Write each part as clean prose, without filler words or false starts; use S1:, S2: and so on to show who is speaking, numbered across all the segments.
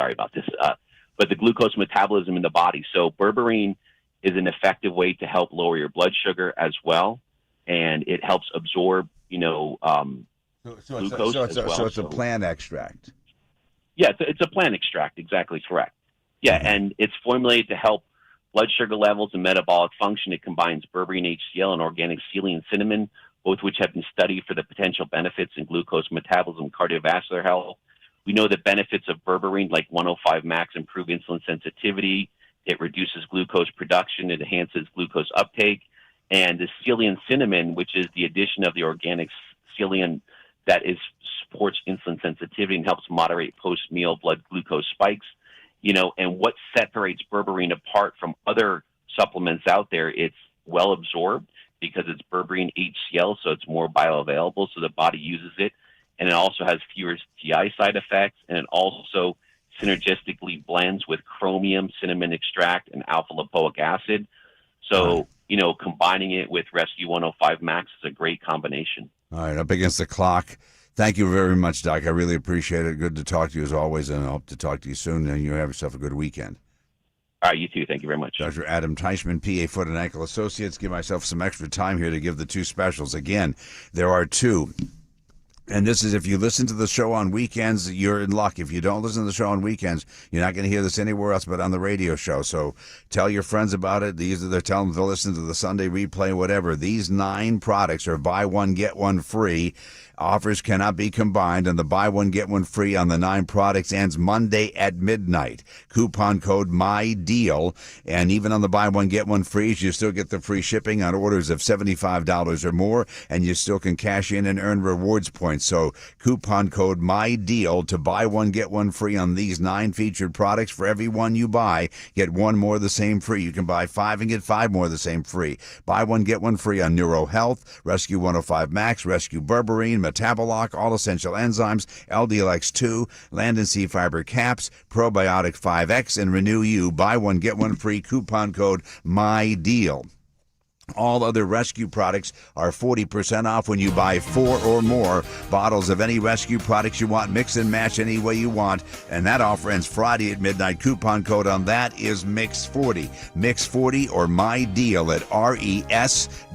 S1: sorry about this, but the glucose metabolism in the body. So berberine is an effective way to help lower your blood sugar as well, and it helps absorb, glucose as well.
S2: So it's a plant extract.
S1: Yeah, it's a plant extract, exactly correct. Yeah, and it's formulated to help blood sugar levels and metabolic function. It combines berberine HCl and organic celein cinnamon, both which have been studied for the potential benefits in glucose metabolism and cardiovascular health. We know the benefits of berberine, like 105 max, improve insulin sensitivity. It reduces glucose production. It enhances glucose uptake. And the celein cinnamon, which is the addition of the organic celein that supports insulin sensitivity and helps moderate post-meal blood glucose spikes. And what separates berberine apart from other supplements out there, it's well absorbed because it's berberine HCl, so it's more bioavailable, so the body uses it. And it also has fewer GI side effects, and it also synergistically blends with chromium, cinnamon extract, and alpha-lipoic acid. So, combining it with Rescue 105 Max is a great combination.
S2: All right, up against the clock. Thank you very much, Doc. I really appreciate it. Good to talk to you as always, and I hope to talk to you soon, and you have yourself a good weekend.
S1: All right, you too. Thank you very much.
S2: Dr. Adam Teichman, PA Foot and Ankle Associates. Give myself some extra time here to give the two specials. Again, there are two. And this is, if you listen to the show on weekends, you're in luck. If you don't listen to the show on weekends, you're not going to hear this anywhere else but on the radio show. So tell your friends about it. Tell them to listen to the Sunday replay, whatever. These 9 products are buy one, get one free. Offers cannot be combined, and the buy one, get one free on the 9 products ends Monday at midnight. Coupon code MyDeal, and even on the buy one, get one free, you still get the free shipping on orders of $75 or more, and you still can cash in and earn rewards points. So coupon code MyDeal to buy one, get one free on these 9 featured products. For every one you buy, get one more of the same free. You can buy 5 and get 5 more of the same free. Buy one, get one free on Neuro Health, Rescue 105 Max, Rescue Berberine, Metabolock, All Essential Enzymes, LDLX2, Land and Sea Fiber Caps, Probiotic 5X, and Renew You. Buy one, get one free. Coupon code MyDeal. All other Rescue products are 40% off when you buy 4 or more bottles of any Rescue products you want. Mix and match any way you want. And that offer ends Friday at midnight. Coupon code on that is MIX40. MIX40 or MyDeal at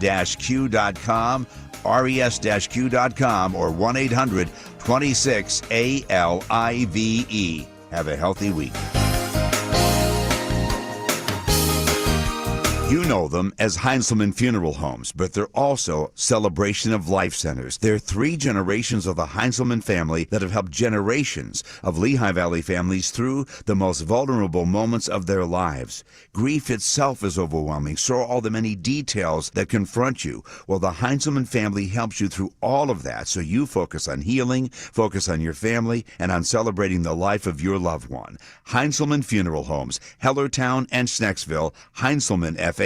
S2: res-q.com. res-q.com or 1-800-26-ALIVE. Have a healthy week. You know them as Heinzelman Funeral Homes, but they're also Celebration of Life Centers. They're 3 generations of the Heinzelman family that have helped generations of Lehigh Valley families through the most vulnerable moments of their lives. Grief itself is overwhelming, so are all the many details that confront you. Well, the Heinzelman family helps you through all of that, so you focus on healing, focus on your family, and on celebrating the life of your loved one. Heinzelman Funeral Homes, Hellertown and Snecksville, HeinzelmanFH.com.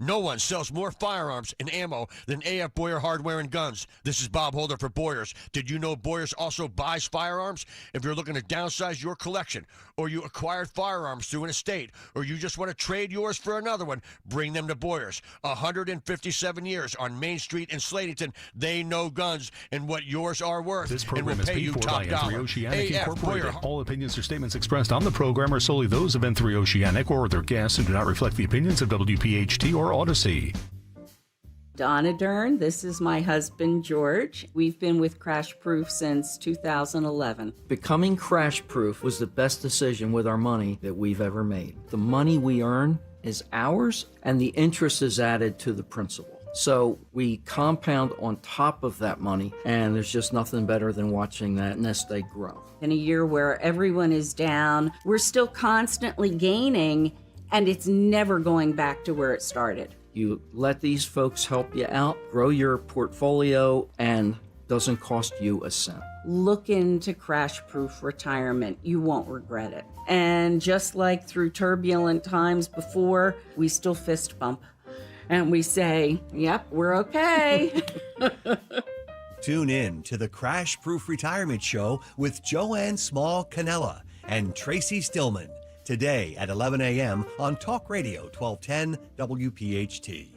S3: No one sells more firearms and ammo than A.F. Boyer Hardware and Guns. This is Bob Holder for Boyers. Did you know Boyers also buys firearms? If you're looking to downsize your collection, or you acquired firearms through an estate, or you just want to trade yours for another one, bring them to Boyers. 157 years on Main Street in Slatington. They know guns and what yours are worth.
S4: This
S3: and
S4: program
S3: will
S4: is
S3: pay
S4: paid
S3: you
S4: for
S3: top
S4: by
S3: dollar.
S4: N3 Oceanic
S3: A.F.
S4: Incorporated.
S3: Boyer.
S4: All opinions or statements expressed on the program are solely those of N3 Oceanic or their guests and do not reflect the opinions of WPHT or Odyssey.
S5: Donna Dern, this is my husband, George. We've been with Crash Proof since 2011.
S6: Becoming crash proof was the best decision with our money that we've ever made. The money we earn is ours, and the interest is added to the principal. So we compound on top of that money, and there's just nothing better than watching that nest egg grow.
S5: In a year where everyone is down, we're still constantly gaining, and it's never going back to where it started.
S6: You let these folks help you out, grow your portfolio, and doesn't cost you a cent.
S5: Look into Crash Proof Retirement. You won't regret it. And just like through turbulent times before, we still fist bump. And we say, yep, we're okay.
S7: Tune in to the Crash Proof Retirement Show with Joanne Small-Canella and Tracy Stillman. Today at 11 a.m. on Talk Radio 1210 WPHT.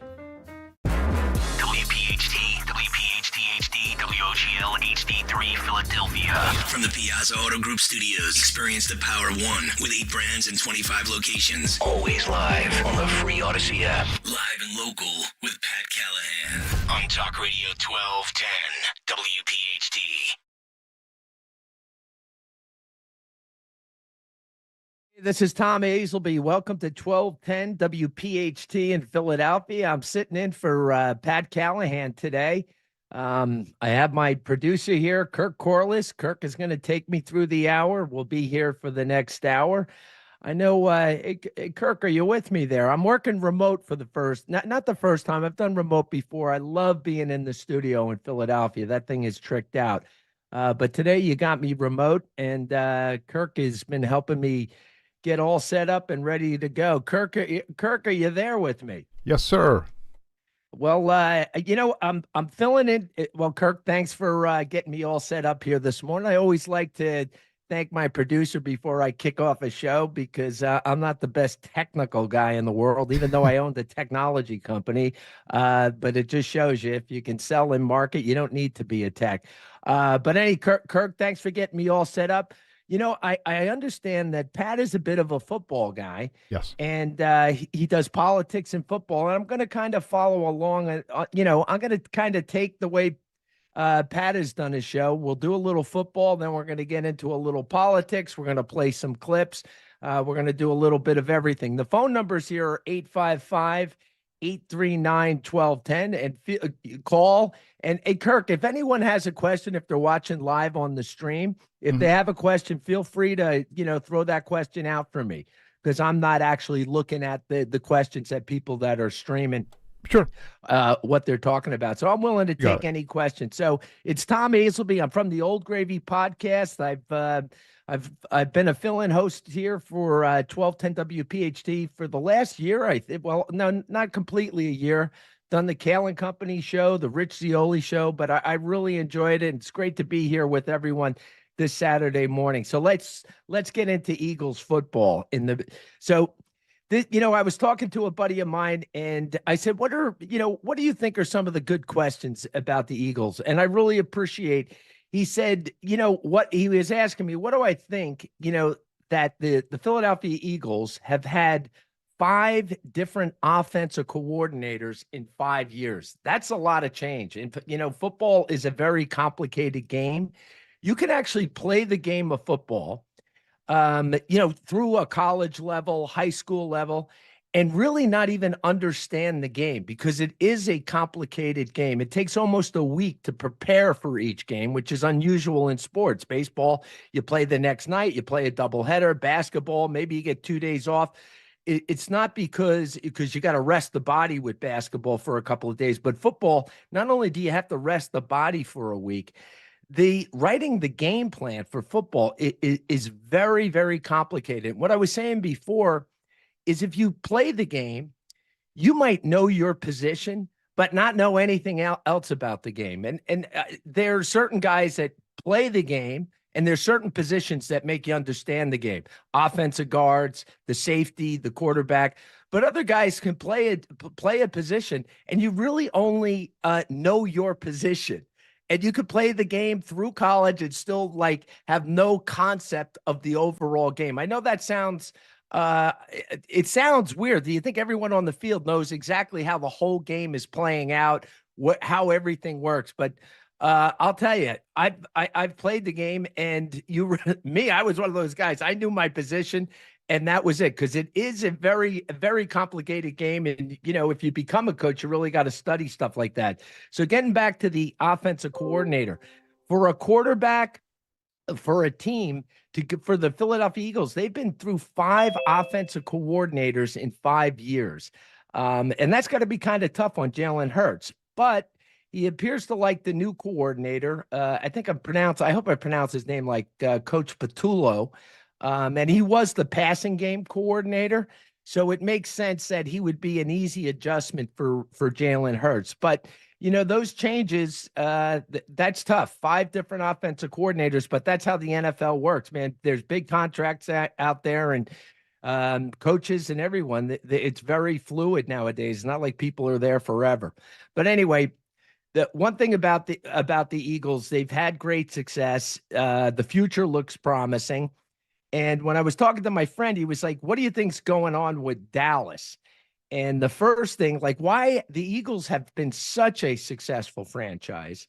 S8: WPHT, WPHT HD, WOGL HD3 Philadelphia. Philadelphia. From the Piazza Auto Group Studios, experience the power of one with 8 brands and 25 locations. Always live on the free Odyssey app. Live and local with Pat Callahan on Talk Radio 1210 WPHT.
S9: This is Tom Azelby. Welcome to 1210 WPHT in Philadelphia. I'm sitting in for Pat Callahan today. I have my producer here, Kirk Corliss. Kirk is going to take me through the hour. We'll be here for the next hour. I know, Kirk, are you with me there? I'm working remote for the first, not the first time. I've done remote before. I love being in the studio in Philadelphia. That thing is tricked out. But today you got me remote, and Kirk has been helping me get all set up and ready to go. Kirk, are you there with me?
S10: Yes, sir.
S9: Well, I'm filling in. Well, Kirk, thanks for getting me all set up here this morning. I always like to thank my producer before I kick off a show because I'm not the best technical guy in the world, even though I own the technology company. But it just shows you if you can sell and market, you don't need to be a tech. But Kirk, thanks for getting me all set up. You know, I understand that Pat is a bit of a football guy.
S10: Yes.
S9: And he does politics and football. And I'm going to kind of follow along. I'm going to kind of take the way Pat has done his show. We'll do a little football. Then we're going to get into a little politics. We're going to play some clips. We're going to do a little bit of everything. The phone numbers here are 855-839-1210 and call. And hey, Kirk, if anyone has a question, if they're watching live on the stream, if they have a question, feel free to, throw that question out for me because I'm not actually looking at the questions that people that are streaming.
S10: Sure.
S9: What they're talking about. So I'm willing to take any questions. So it's Tom Azelby. I'm from the Old Gravy podcast. I've been a fill-in host here for 1210 WPHT for the last year. Well, no, not completely a year. Done the Callahan Company show, the Rich Zioli show, but I really enjoyed it. It's great to be here with everyone this Saturday morning. So let's get into Eagles football. I was talking to a buddy of mine and I said, what do you think are some of the good questions about the Eagles? And I really appreciate, he said, what he was asking me, what do I think, that the Philadelphia Eagles have had 5 different offensive coordinators in 5 years. That's a lot of change. And, football is a very complicated game. You can actually play the game of football, through a college level, high school level, and really not even understand the game because it is a complicated game. It takes almost a week to prepare for each game, which is unusual in sports. Baseball, you play the next night, you play a doubleheader. Basketball, maybe you get 2 days off. It's not because you got to rest the body with basketball for a couple of days, but football, not only do you have to rest the body for a week, writing the game plan for football is very, very complicated. What I was saying before is if you play the game, you might know your position, but not know anything else about the game. And there are certain guys that play the game, and there's certain positions that make you understand the game. Offensive guards, the safety, the quarterback. But other guys can play a position, and you really only know your position. And you could play the game through college and still have no concept of the overall game. I know that sounds it sounds weird. Do you think everyone on the field knows exactly how the whole game is playing out, how everything works? But I'll tell you, I've played the game, and I was one of those guys. I knew my position, and that was it, because it is a very, very complicated game. And, if you become a coach, you really got to study stuff like that. So getting back to the offensive coordinator, for a quarterback, for a team, for the Philadelphia Eagles, they've been through 5 offensive coordinators in 5 years. And that's got to be kind of tough on Jalen Hurts. But he appears to like the new coordinator. I hope I pronounce his name like Coach Patullo. And he was the passing game coordinator. So it makes sense that he would be an easy adjustment for Jalen Hurts. But, those changes, that's tough. 5 different offensive coordinators, but that's how the NFL works, man. There's big contracts out there, and coaches and everyone. It's very fluid nowadays. It's not like people are there forever. But anyway, the one thing about the Eagles, they've had great success. The future looks promising. And when I was talking to my friend, he was like, "What do you think's going on with Dallas?" And the first thing, like, why the Eagles have been such a successful franchise.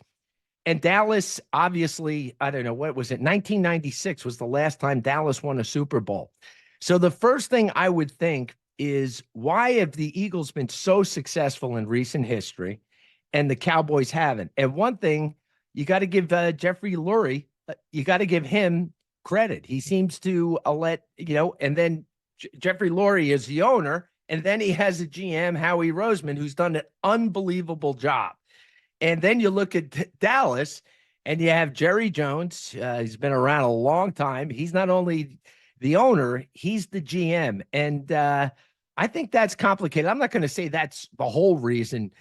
S9: And Dallas, obviously, I don't know, what was it? 1996 was the last time Dallas won a Super Bowl. So the first thing I would think is, why have the Eagles been so successful in recent history and the Cowboys haven't? And one thing, you got to give Jeffrey Lurie, you got to give him credit. He seems to and then Jeffrey Lurie is the owner, and then he has a GM, Howie Roseman, who's done an unbelievable job. And then you look at Dallas, and you have Jerry Jones. He's been around a long time. He's not only the owner, he's the GM. And I think that's complicated. I'm not going to say that's the whole reason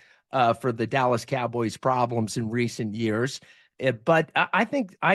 S9: for the Dallas Cowboys' problems in recent years. But I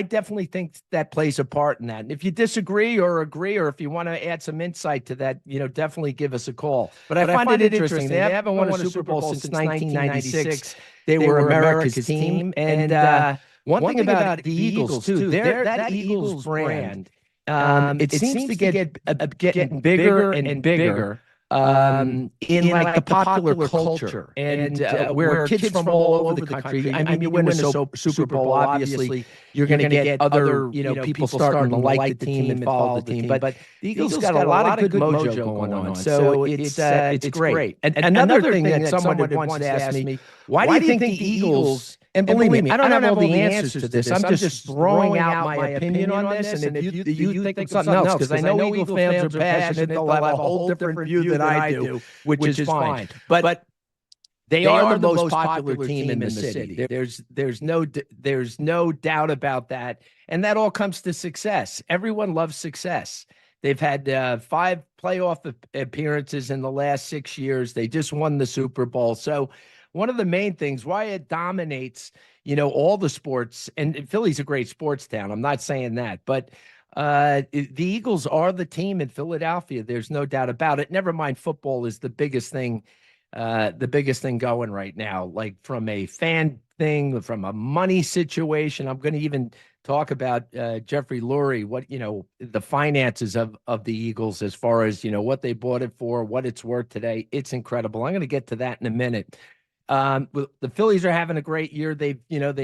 S9: definitely think that plays a part in that. And if you disagree or agree, or if you want to add some insight to that, definitely give us a call. But I find it interesting. They haven't won a Super Bowl since 1996. They were America's team. And one thing about the Eagles, too, that Eagles brand, it seems to get getting bigger and bigger. In like the popular culture, and where kids from all over the country. I mean, you win a Super Bowl, obviously, you're going to get other people starting to like the team and follow the team. But the Eagles got a lot of good mojo going on, so it's great. And another thing that someone had once asked me, why do you think the Eagles? And believe me, I don't have all the answers to this. I'm just throwing out my opinion on this. And if you think of something else, because I know Eagle fans are passionate, they'll have a whole different view than I do, which is fine. But they are the most popular team in the city. There's no doubt about that. And that all comes to success. Everyone loves success. They've had 5 playoff appearances in the last 6 years. They just won the Super Bowl. So one of the main things why it dominates, all the sports, and Philly's a great sports town. I'm not saying that, but the Eagles are the team in Philadelphia. There's no doubt about it. Never mind, football is the biggest thing going right now, like from a fan thing, from a money situation. I'm going to even talk about Jeffrey Lurie, what, the finances of the Eagles as far as, what they bought it for, what it's worth today. It's incredible. I'm going to get to that in a minute. The Phillies are having a great year. They've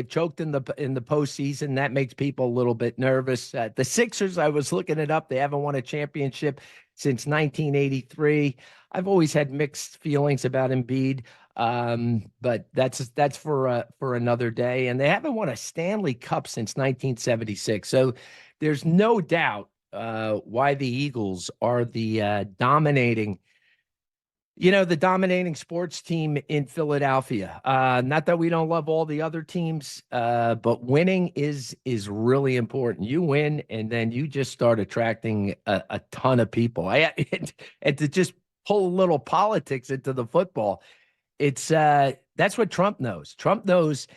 S9: choked in the postseason. That makes people a little bit nervous. The Sixers, I was looking it up. They haven't won a championship since 1983. I've always had mixed feelings about Embiid, but that's for another day. And they haven't won a Stanley Cup since 1976. So there's no doubt why the Eagles are the dominating sports team in Philadelphia. Not that we don't love all the other teams, but winning is really important. You win, and then you just start attracting a ton of people. And to just pull a little politics into the football, it's that's what Trump knows. Trump knows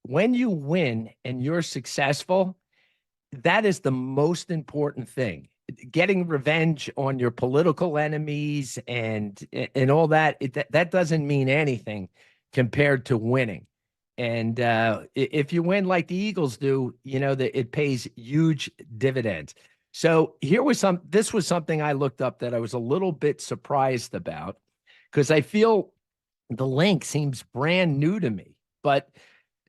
S9: when you win and you're successful, that is the most important thing. Getting revenge on your political enemies and all that, that doesn't mean anything compared to winning. And if you win like the Eagles do, that it pays huge dividends. So this was something I looked up that I was a little bit surprised about, because I feel the link seems brand new to me. But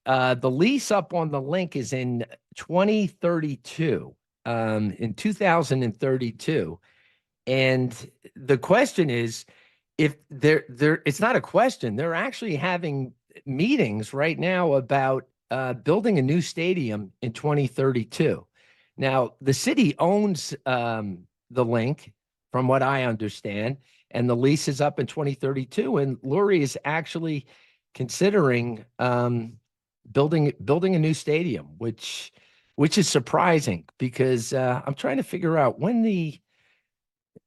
S9: the lease up on the link is in 2032. In 2032. And the question is, if it's not a question, they're actually having meetings right now about building a new stadium in 2032. Now, the city owns the link, from what I understand, and the lease is up in 2032. And Lurie is actually considering building a new stadium, which is surprising, because I'm trying to figure out when the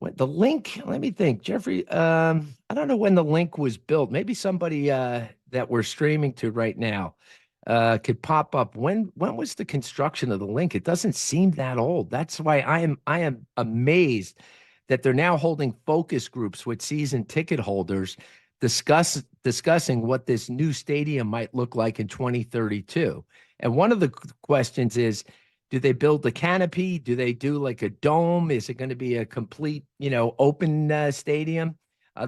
S9: link, let me think, Jeffrey, I don't know when the link was built. Maybe somebody that we're streaming to right now could pop up. When was the construction of the link? It doesn't seem that old. That's why I am amazed that they're now holding focus groups with season ticket holders, discussing what this new stadium might look like in 2032. And one of the questions is, do they build the canopy? Do they do like a dome? Is it going to be a complete, open stadium?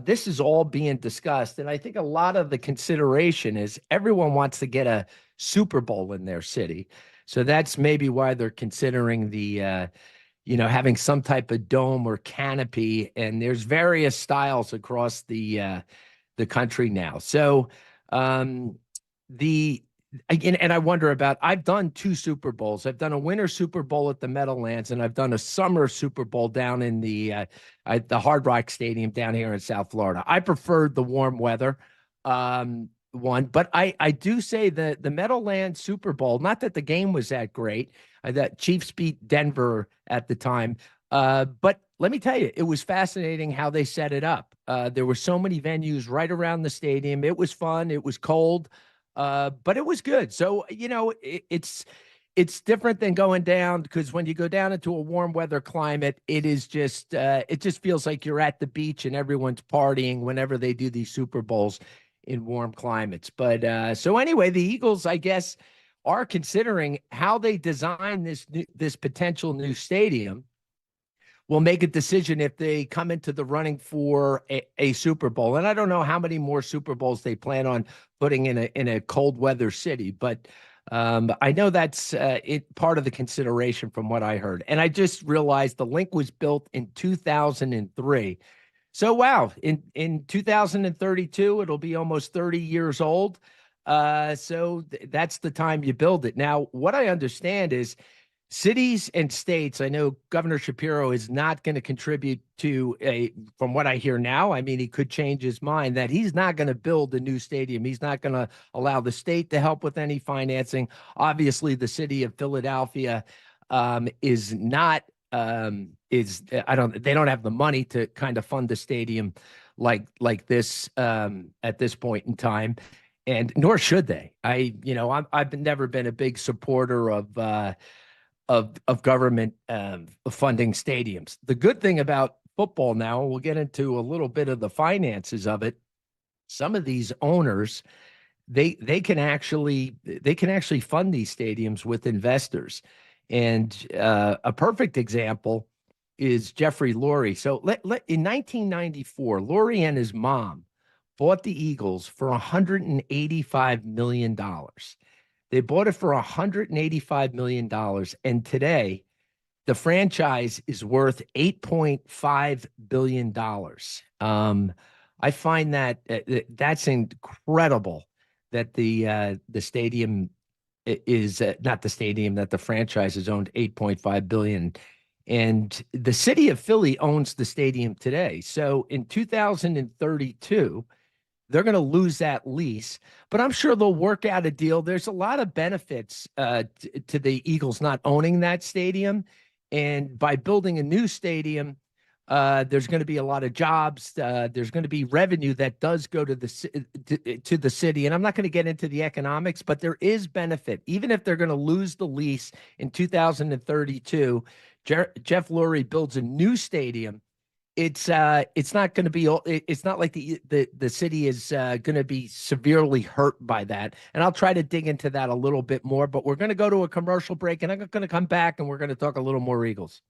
S9: This is all being discussed. And I think a lot of the consideration is everyone wants to get a Super Bowl in their city. So that's maybe why they're considering the, having some type of dome or canopy. And there's various styles across the country now. So and I wonder about, I've done 2 Super Bowls. I've done a winter Super Bowl at the Meadowlands, and I've done a summer Super Bowl down in the Hard Rock Stadium down here in South Florida. I preferred the warm weather one, but I do say that the Meadowlands Super Bowl, not that the game was that great, that Chiefs beat Denver at the time, but let me tell you, it was fascinating how they set it up. There were so many venues right around the stadium. It was fun. It was cold. But it was good. So, it's different than going down, because when you go down into a warm weather climate, it just feels like you're at the beach and everyone's partying whenever they do these Super Bowls in warm climates. But so anyway, the Eagles, I guess, are considering how they design this potential new stadium. Will make a decision if they come into the running for a Super Bowl. And I don't know how many more Super Bowls they plan on putting in a cold weather city, but I know that's part of the consideration from what I heard. And I just realized the link was built in 2003. So, wow, in 2032, it'll be almost 30 years old. So that's the time you build it. Now, what I understand is, cities and states, I know Governor Shapiro is not going to contribute to from what I hear now, I mean, he could change his mind, that he's not going to build a new stadium. He's not going to allow the state to help with any financing. Obviously, the city of Philadelphia they don't have the money to kind of fund the stadium like this at this point in time. And nor should they. I've never been a big supporter of government funding stadiums. The good thing about football now, we'll get into a little bit of the finances of it. Some of these owners, they can actually fund these stadiums with investors. And a perfect example is Jeffrey Lurie. So in 1994, Lurie and his mom bought the Eagles for $185 million. They bought it for $185 million. And today, the franchise is worth $8.5 billion. I find that's incredible that the stadium is not the stadium, that the franchise is owned $8.5 billion. And the city of Philly owns the stadium today. So in 2032, they're going to lose that lease, but I'm sure they'll work out a deal. There's a lot of benefits to the Eagles not owning that stadium. And by building a new stadium, there's going to be a lot of jobs. There's going to be revenue that does go to the city. And I'm not going to get into the economics, but there is benefit. Even if they're going to lose the lease in 2032, Jeff Lurie builds a new stadium. It's not going to be. It's not like the city is going to be severely hurt by that. And I'll try to dig into that a little bit more. But we're going to go to a commercial break, and I'm going to come back, and we're going to talk a little more Eagles.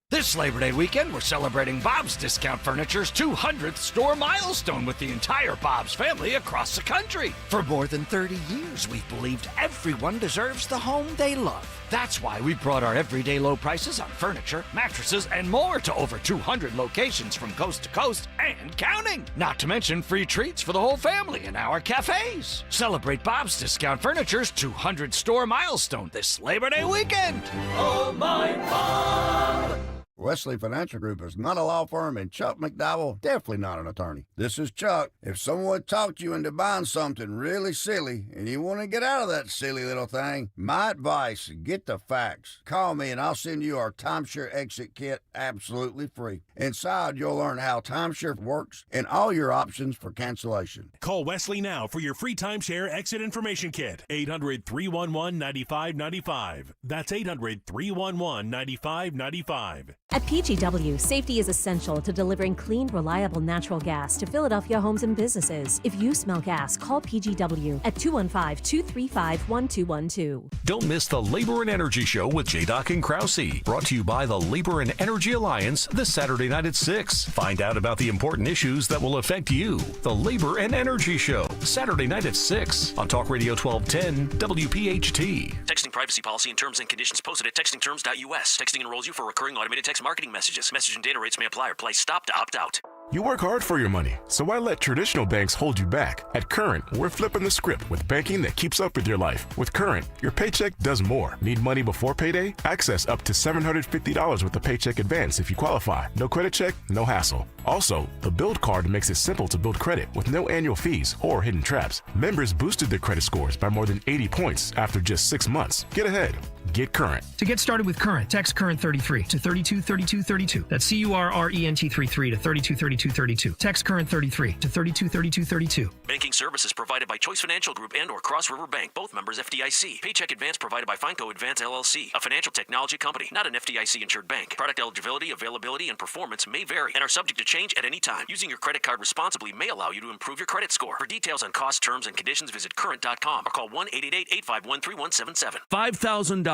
S10: This Labor Day weekend, we're celebrating Bob's Discount Furniture's 200th store milestone with the entire Bob's family across the country. For more than 30 years, we've believed everyone deserves the home they love. That's why we brought our everyday low prices on furniture, mattresses, and more to over 200 locations from coast to coast and counting. Not to mention free treats for the whole family in our cafes. Celebrate Bob's Discount Furniture's 200 store milestone this Labor Day weekend.
S11: Oh, my Bob!
S12: Wesley Financial Group is not a law firm, and Chuck McDowell definitely not an attorney. This is Chuck. If someone talked you into buying something really silly and you want to get out of that silly little thing, my advice, get the facts. Call me and I'll send you our timeshare exit kit absolutely free. Inside, you'll learn how timeshare works and all your options for cancellation.
S13: Call Wesley now for your free timeshare exit information kit. 800-311-9595. That's 800-311-9595.
S14: At PGW, safety is essential to delivering clean, reliable natural gas to Philadelphia homes and businesses. If you smell gas, call PGW at 215-235-1212.
S4: Don't miss the Labor and Energy Show with J-Doc and Krause. Brought to you by the Labor and Energy Alliance this Saturday night at 6. Find out about the important issues that will affect you. The Labor and Energy Show, Saturday night at 6 on Talk Radio 1210 WPHT.
S15: Texting privacy policy and terms and conditions posted at textingterms.us. Texting enrolls you for recurring automated text marketing messages. Message and data rates may apply or play stop to opt out.
S16: You work hard for your money, so why let traditional banks hold you back? At Current, we're flipping the script with banking that keeps up with your life. With Current, your paycheck does more. Need money before payday? Access up to $750 with a paycheck advance if you qualify. No credit check, no hassle. Also, the Build Card makes it simple to build credit with no annual fees or hidden traps. Members boosted their credit scores by more than 80 points after just 6 months. Get ahead. Get Current.
S17: To get started with Current, text Current 33 to 323232. That's CURRENT 33 to 323232. Text Current 33 to 323232.
S15: Banking services provided by Choice Financial Group and or Cross River Bank, both members FDIC. Paycheck advance provided by Fineco Advance LLC, a financial technology company, not an FDIC insured bank. Product eligibility, availability, and performance may vary and are subject to change at any time. Using your credit card responsibly may allow you to improve your credit score. For details on cost, terms, and conditions, visit current.com or call 1-888-851-3177.
S18: $5,000.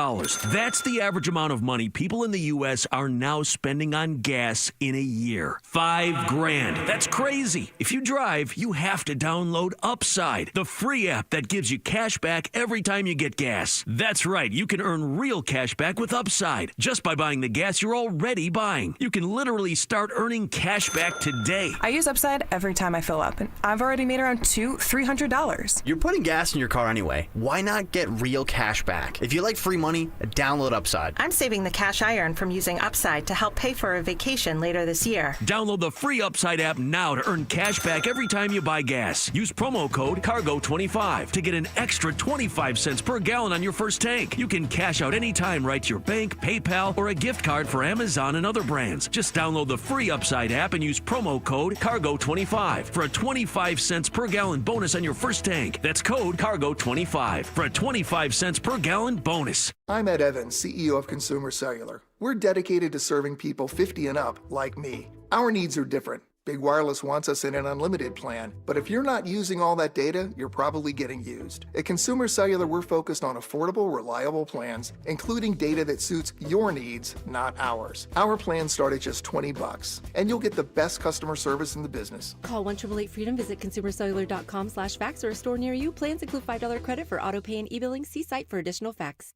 S18: That's the average amount of money people in the U.S. are now spending on gas in a year. $5,000. That's crazy. If you drive, you have to download Upside, the free app that gives you cash back every time you get gas. That's right. You can earn real cash back with Upside just by buying the gas you're already buying. You can literally start earning cash back today.
S19: I use Upside every time I fill up, and I've already made around $300.
S20: You're putting gas in your car anyway. Why not get real cash back? If you like free money, download Upside.
S19: I'm saving the cash I earn from using Upside to help pay for a vacation later this year.
S18: Download the free Upside app now to earn cash back every time you buy gas. Use promo code CARGO25 to get an extra 25 cents per gallon on your first tank. You can cash out anytime right to your bank, PayPal, or a gift card for Amazon and other brands. Just download the free Upside app and use promo code CARGO25 for a 25 cents per gallon bonus on your first tank. That's code CARGO25 for a 25 cents per gallon bonus.
S21: I'm Ed Evans, CEO of Consumer Cellular. We're dedicated to serving people 50 and up, like me. Our needs are different. Big Wireless wants us in an unlimited plan, but if you're not using all that data, you're probably getting used. At Consumer Cellular, we're focused on affordable, reliable plans, including data that suits your needs, not ours. Our plans start at just $20, and you'll get the best customer service in the business.
S22: Call 1-888-FREEDOM, visit consumercellular.com/facts or a store near you. Plans include $5 credit for auto pay and e-billing. See site for additional facts.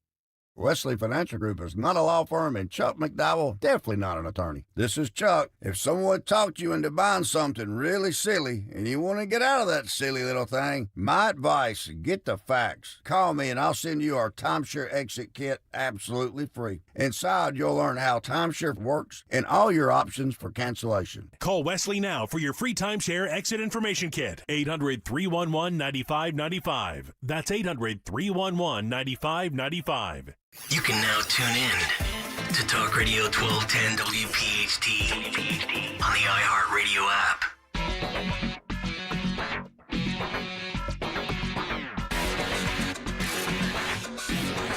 S12: Wesley Financial Group is not a law firm, and Chuck McDowell definitely not an attorney. This is Chuck. If someone talked you into buying something really silly and you want to get out of that silly little thing, my advice, get the facts. Call me and I'll send you our timeshare exit kit absolutely free. Inside, you'll learn how timeshare works and all your options for cancellation.
S13: Call Wesley now for your free timeshare exit information kit. 800-311-9595. That's 800-311-9595.
S8: You can now tune in to Talk Radio 1210 WPHT on the iHeartRadio app.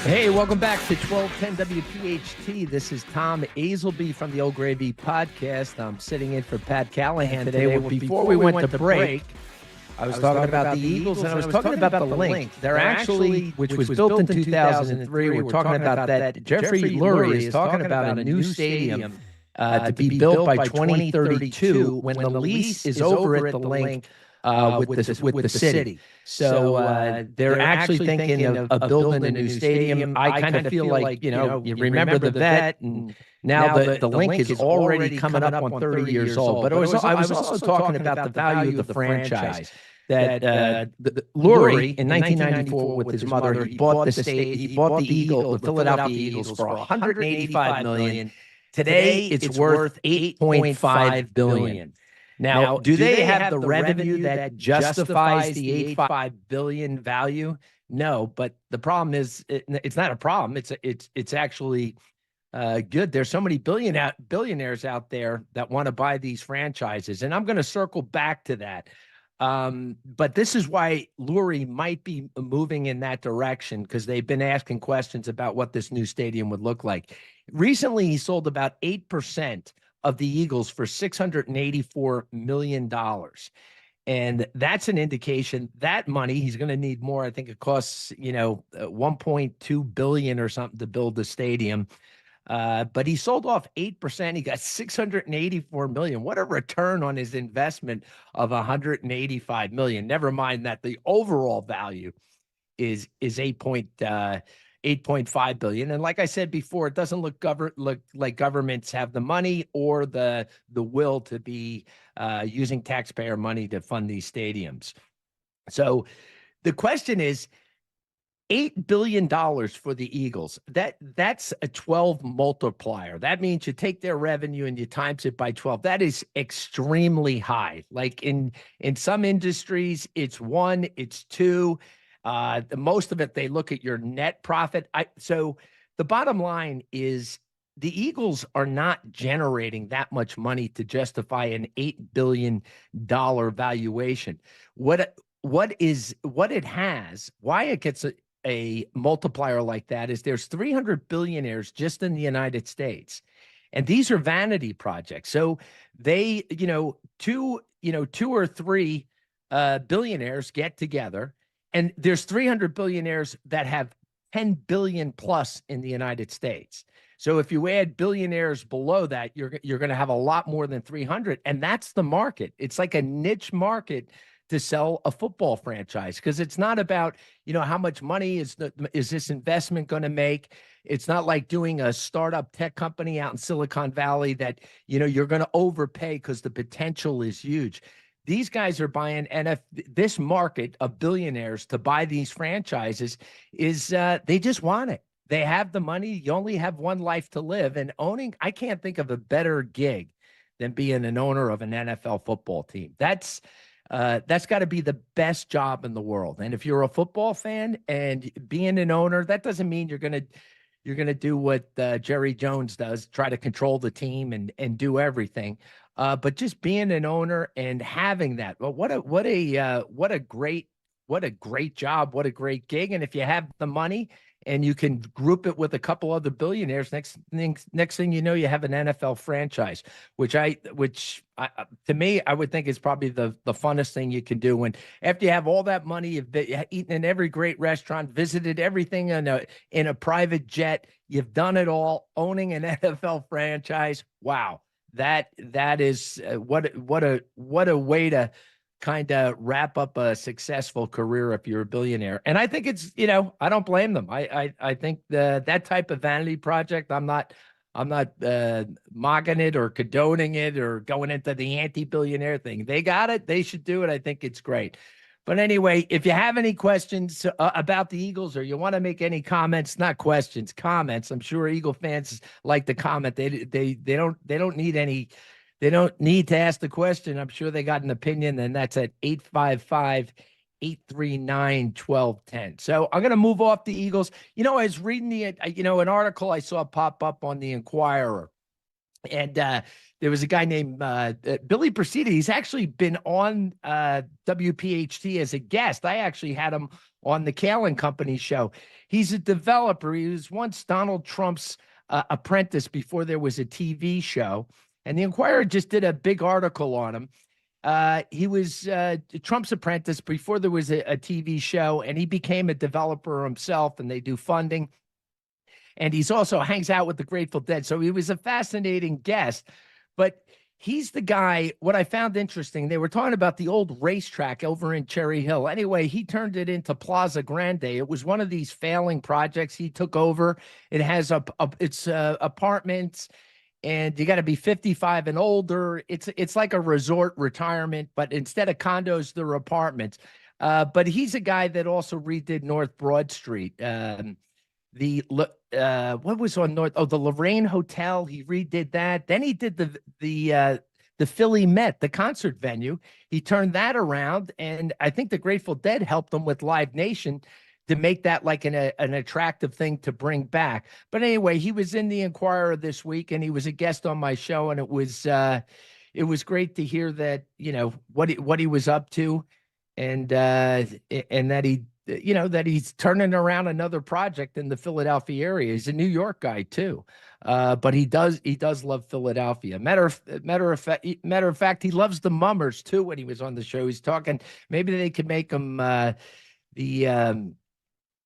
S9: Hey, welcome back to 1210 WPHT. This is Tom Azelby from the Old Gravy Podcast. I'm sitting in for Pat Callahan today. Before we went to break, I was talking about the Eagles, and I was talking about the link. They're actually, which was built in 2003, we're talking about that. Jeffrey Lurie is talking about a new stadium to be built by 2032 when the lease is over at the link with the city. So they're actually thinking of building a new stadium. I kind of feel like, you remember the vet, and now the link is already coming up on 30 years old. But I was also talking about the value of the franchise. That Lurie in 1994 with his mother, he bought the Philadelphia Eagles for $185 million. Today it's worth $8.5 billion. Now, do they have the revenue that justifies the $8.5 billion value? No, but the problem is it's not a problem. It's actually good. There's so many billionaires out there that want to buy these franchises, and I'm going to circle back to that. But this is why Lurie might be moving in that direction, because they've been asking questions about what this new stadium would look like. Recently, he sold about 8% of the Eagles for $684 million. And that's an indication that money, he's going to need more. I think it costs, $1.2 billion or something to build the stadium. But he sold off 8%. He got $684 million. What a return on his investment of $185 million. Never mind that the overall value is 8.5 billion. And like I said before, it doesn't look like governments have the money or the will to be using taxpayer money to fund these stadiums. So the question is, $8 billion for the Eagles. That's a 12 multiplier. That means you take their revenue and you times it by 12. That is extremely high. Like in some industries, it's 1, it's 2. Most of it, they look at your net profit. So the bottom line is the Eagles are not generating that much money to justify an $8 billion valuation. Why it gets a multiplier like that is there's 300 billionaires just in the United States. And these are vanity projects. So they, two or three billionaires get together, and there's 300 billionaires that have 10 billion plus in the United States. So if you add billionaires below that, you're going to have a lot more than 300. And that's the market. It's like a niche market to sell a football franchise, because it's not about, how much money is this investment going to make. It's not like doing a startup tech company out in Silicon Valley that, you're going to overpay because the potential is huge. These guys are buying this market of billionaires to buy these franchises is they just want it. They have the money. You only have one life to live, and I can't think of a better gig than being an owner of an NFL football team. That's got to be the best job in the world. And if you're a football fan and being an owner, that doesn't mean you're going to do what Jerry Jones does, try to control the team and do everything. But just being an owner and having that, well, what a great job, what a great gig. And if you have the money and you can group it with a couple other billionaires, next thing you know, you have an NFL franchise, which to me, I would think is probably the funnest thing you can do. When after you have all that money, you've eaten in every great restaurant, visited everything in a private jet, you've done it all, owning an NFL franchise. Wow, that is what a way to kind of wrap up a successful career if you're a billionaire. And I think it's, I don't blame them. I think that type of vanity project, I'm not mocking it or condoning it or going into the anti-billionaire thing. They got it. They should do it. I think it's great. But anyway, if you have any questions about the Eagles, or you want to make any comments, not questions, comments, I'm sure Eagle fans like to comment. They don't need any. They don't need to ask the question. I'm sure they got an opinion, and that's at 855-839-1210. So I'm going to move off the Eagles. I was reading an article I saw pop up on the Inquirer, and there was a guy named Billy Procida. He's actually been on WPHT as a guest. I actually had him on the Callahan Company show. He's a developer. He was once Donald Trump's apprentice before there was a TV show. And the Inquirer just did a big article on him. He was Trump's apprentice before there was a TV show, and he became a developer himself, and they do funding. And he's also hangs out with the Grateful Dead. So he was a fascinating guest. But he's the guy, what I found interesting, they were talking about the old racetrack over in Cherry Hill. Anyway, he turned it into Plaza Grande. It was one of these failing projects he took over. It has apartments, and you got to be 55 and older. It's like a resort retirement, but instead of condos, they're apartments. But he's a guy that also redid North Broad Street. What was on North? Oh, the Lorraine Hotel. He redid that. Then he did the Philly Met, the concert venue. He turned that around, and I think the Grateful Dead helped him with Live Nation to make that like an attractive thing to bring back. But anyway, he was in the Inquirer this week, and he was a guest on my show, and it was it was great to hear that, what he was up to, and that that he's turning around another project in the Philadelphia area. He's a New York guy too. But he does love Philadelphia. Matter of fact, he loves the Mummers too. When he was on the show, he's talking, maybe they could make him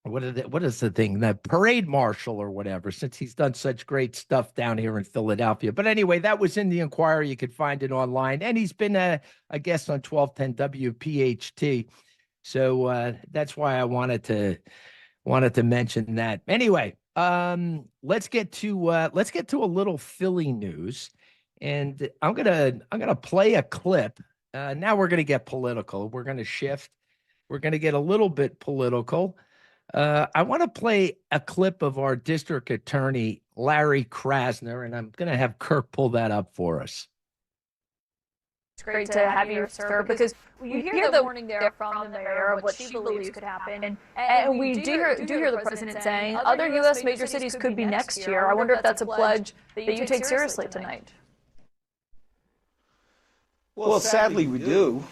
S9: what is the thing? The parade marshal or whatever, since he's done such great stuff down here in Philadelphia. But anyway, that was in the Inquirer. You could find it online. And he's been a guest on 1210 WPHT. So that's why I wanted to mention that. Anyway, let's get to a little Philly news. And I'm gonna play a clip. Now we're gonna get political. We're gonna shift. We're gonna get a little bit political. I want to play a clip of our district attorney, Larry Krasner, and I'm going to have Kirk pull that up for us.
S1: It's great to have you, sir, because you hear the warning there from the mayor of what she believes could happen. And we do hear the president saying other U.S. major cities could be next year. I wonder if that's a pledge that you take seriously tonight.
S2: Well, sadly we do,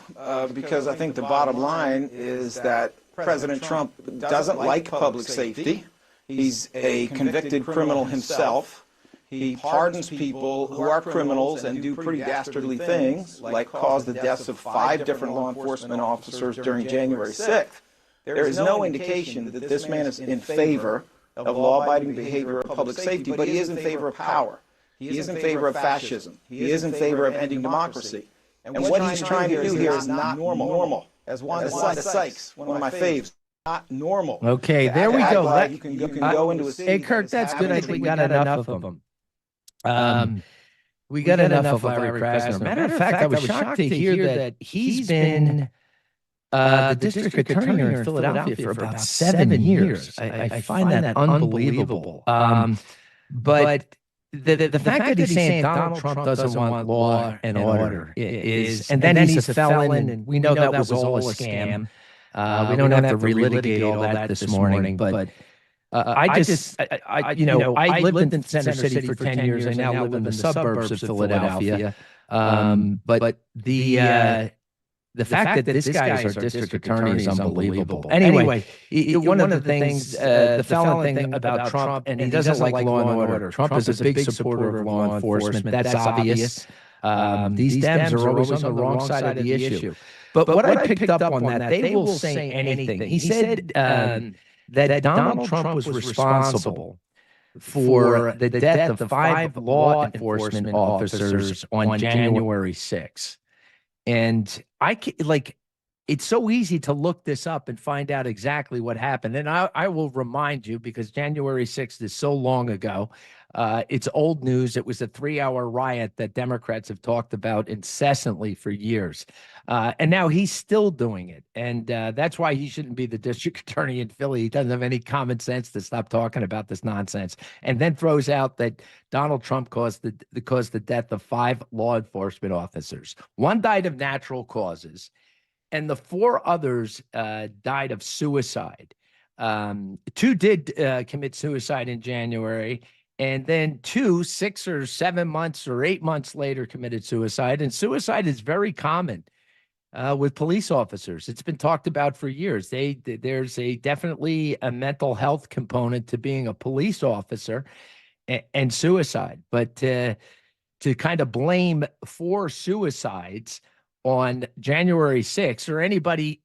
S2: because I think the bottom line is that President Trump doesn't like public safety. He's a convicted criminal himself. He pardons people who are criminals and do pretty dastardly things, like cause the deaths of 5 different law enforcement officers during January 6th. There is no indication that this man is in favor of law-abiding behavior or public safety, but he is in favor of power. He is in favor of fascism. He is in favor of ending democracy. And what he's trying to do here is not normal. As Wanda Sykes, one of my faves, not normal.
S9: Okay, there we go.
S2: You can go into a city.
S9: Hey, Kirk, that's good. I think we got enough of them. We got enough of Larry Krasner. Matter of fact, I was shocked to hear that he's been the district attorney here in Philadelphia for about 7 years. I find that unbelievable. But the fact that he's saying Donald Trump doesn't want law and order is, and then he's a felon, and we know that was all a scam. We don't have to relitigate all that this morning, but I lived in Center City for 10 years. I now live in the suburbs of Philadelphia. But the fact that this guy is our district attorney is unbelievable. Anyway, one of the things, the felon thing about Trump, and he doesn't like law and order. Trump is a big supporter of law enforcement. That's obvious. These Dems are always on the wrong side of the issue. But what I picked up on that, they will say anything. He said that Donald Trump was responsible for the death of 5 law enforcement officers on January 6th. And it's so easy to look this up and find out exactly what happened. And I will remind you, because January 6th is so long ago. It's old news. It was a 3-hour riot that Democrats have talked about incessantly for years. And now he's still doing it. And that's why he shouldn't be the district attorney in Philly. He doesn't have any common sense to stop talking about this nonsense. And then throws out that Donald Trump caused the death of 5 law enforcement officers. 1 died of natural causes, and the 4 others died of suicide. 2 did commit suicide in January. And then 2, 6 or 7 months or 8 months later, committed suicide. And suicide is very common with police officers. It's been talked about for years. There's definitely a mental health component to being a police officer and suicide. But to kind of blame 4 suicides on January 6th, or anybody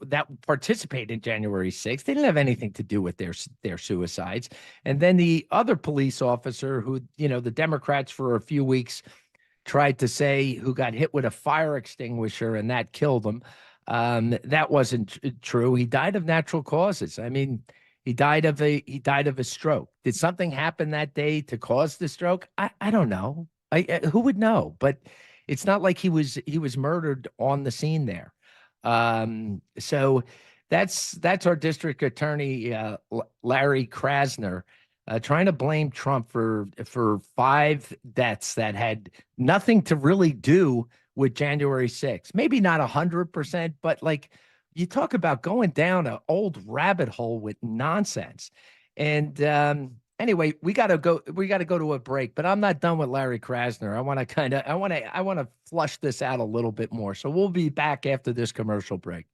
S9: that participated in January 6th, they didn't have anything to do with their suicides. And then the other police officer who, the Democrats for a few weeks tried to say, who got hit with a fire extinguisher and that killed him. That wasn't true. He died of natural causes. I mean, he died of a stroke. Did something happen that day to cause the stroke? I don't know. Who would know? But it's not like he was murdered on the scene there. So that's our district attorney, Larry Krasner, trying to blame Trump for 5 deaths that had nothing to really do with January 6th. Maybe not 100%, but you talk about going down an old rabbit hole with nonsense. And Anyway, we got to go to a break, but I'm not done with Larry Krasner. I want to flush this out a little bit more. So we'll be back after this commercial break.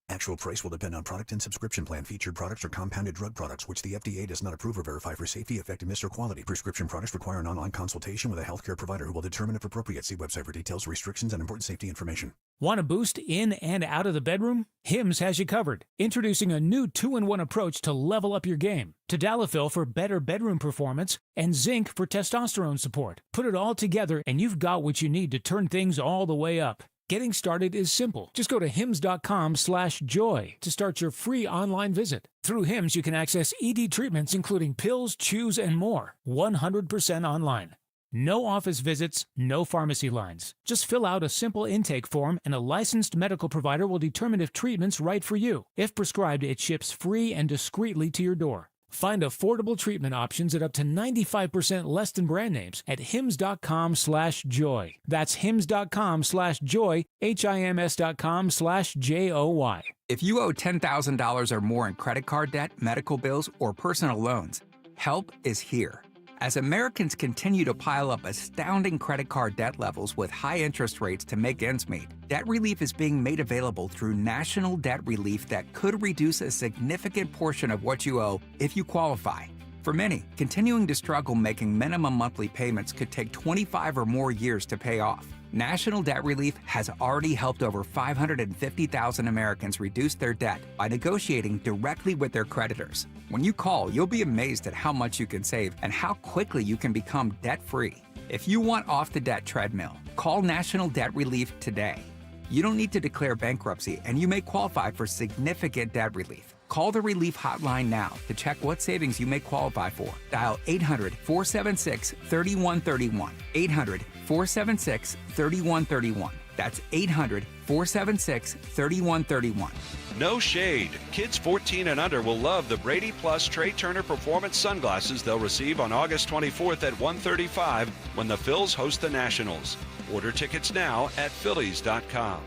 S3: Actual price will depend on product and subscription plan. Featured products are compounded drug products, which the FDA does not approve or verify for safety, effectiveness, or quality. Prescription products require an online consultation with a healthcare provider who will determine if appropriate. See website for details, restrictions, and important safety information.
S6: Want a boost in and out of the bedroom? Hims has you covered. Introducing a new 2-in-1 approach to level up your game. Tadalafil for better bedroom performance and zinc for testosterone support. Put it all together and you've got what you need to turn things all the way up. Getting started is simple. Just go to hims.com/joy to start your free online visit. Through Hims, you can access ED treatments including pills, chews, and more. 100% online. No office visits, no pharmacy lines. Just fill out a simple intake form and a licensed medical provider will determine if treatment's right for you. If prescribed, it ships free and discreetly to your door. Find affordable treatment options at up to 95% less than brand names at hims.com/joy. That's hims.com/joy, hims.com/JOY.
S23: If you owe $10,000 or more in credit card debt, medical bills, or personal loans, help is here. As Americans continue to pile up astounding credit card debt levels with high interest rates to make ends meet, debt relief is being made available through national debt relief that could reduce a significant portion of what you owe if you qualify. For many, continuing to struggle making minimum monthly payments could take 25 or more years to pay off. National Debt Relief has already helped over 550,000 Americans reduce their debt by negotiating directly with their creditors. When you call, you'll be amazed at how much you can save and how quickly you can become debt-free. If you want off the debt treadmill, call National Debt Relief today. You don't need to declare bankruptcy, and you may qualify for significant debt relief. Call the Relief Hotline now to check what savings you may qualify for. Dial 800-476-3131. 800-476-3131. That's 800-476-3131.
S24: No shade. Kids 14 and under will love the Brady Plus Trey Turner Performance sunglasses they'll receive on August 24th at 1:35 when the Phils host the Nationals. Order tickets now at Phillies.com.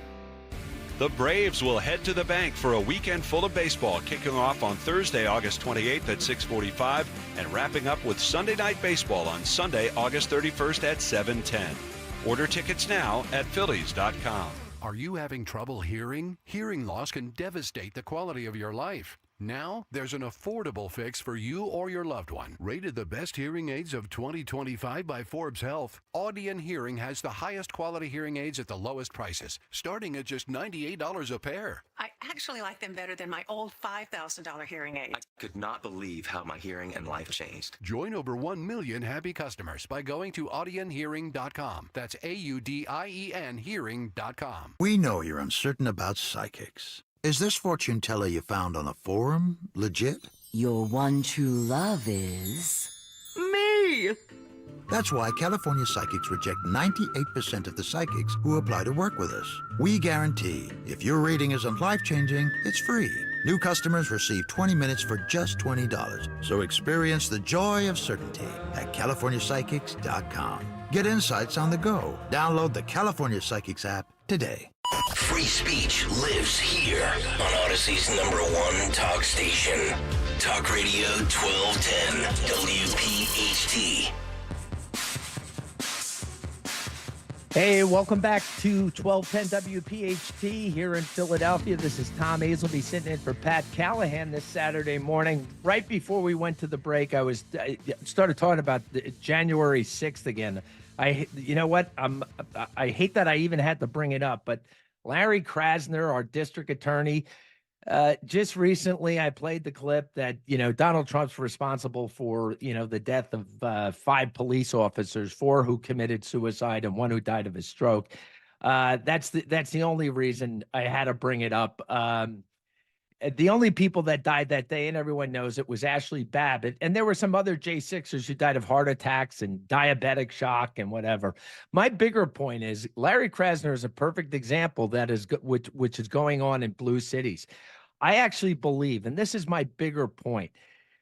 S24: The Braves will head to the bank for a weekend full of baseball, kicking off on Thursday, August 28th at 6:45 and wrapping up with Sunday Night Baseball on Sunday, August 31st at 7:10. Order tickets now at Phillies.com.
S25: Are you having trouble hearing? Hearing loss can devastate the quality of your life. Now, there's an affordable fix for you or your loved one. Rated the best hearing aids of 2025 by Forbes Health, Audion Hearing has the highest quality hearing aids at the lowest prices, starting at just $98 a pair.
S26: I actually like them better than my old $5,000 hearing aid.
S27: I could not believe how my hearing and life changed.
S25: Join over 1 million happy customers by going to audionhearing.com. That's AUDIEN hearing.com.
S28: We know you're uncertain about psychics. Is this fortune teller you found on a forum legit?
S29: Your one true love is...
S28: me! That's why California Psychics reject 98% of the psychics who apply to work with us. We guarantee if your reading isn't life-changing, it's free. New customers receive 20 minutes for just $20. So experience the joy of certainty at CaliforniaPsychics.com. Get insights on the go. Download the California Psychics app today.
S8: Free speech lives here on Odyssey's #1 talk station. Talk Radio 1210 WPHT.
S9: Hey, welcome back to 1210 WPHT here in Philadelphia. This is Tom Azelby sitting in for Pat Callahan this Saturday morning. Right before we went to the break, I started talking about January 6th again. You know what? I hate that I even had to bring it up, but Larry Krasner, our district attorney, just recently I played the clip that, Donald Trump's responsible for, the death of 5 police officers, 4 who committed suicide and 1 who died of a stroke. That's the only reason I had to bring it up. The only people that died that day, and everyone knows it, was Ashley Babbitt. And there were some other J6ers who died of heart attacks and diabetic shock and whatever. My bigger point is Larry Krasner is a perfect example that is which is going on in blue cities. I actually believe, and this is my bigger point,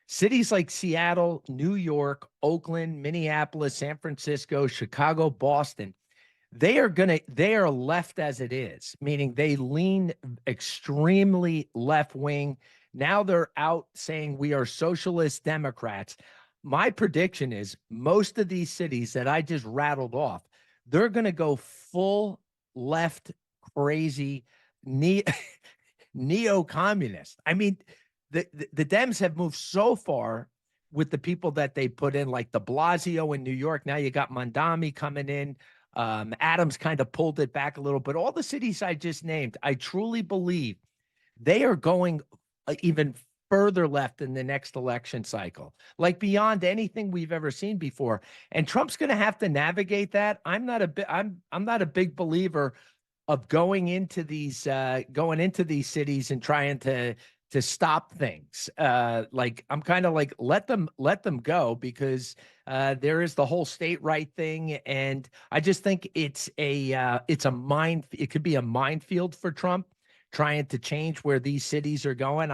S9: cities like Seattle, New York, Oakland, Minneapolis, San Francisco, Chicago, Boston, they are left as it is, meaning they lean extremely left wing, Now they're out saying we are socialist Democrats. My prediction is most of these cities that I just rattled off, they're going to go full left crazy neo-communist. I mean, the Dems have moved so far with the people that they put in, like de Blasio in New York. Now you got Mondami coming in. Adams kind of pulled it back a little, but all the cities I just named, I truly believe they are going even further left in the next election cycle, like beyond anything we've ever seen before. And Trump's going to have to navigate that. I'm not a big believer of going into these cities and trying to stop things. Like I'm kind of like let them go, because there is the whole state right thing, and I just think it's a it could be a minefield for Trump trying to change where these cities are going.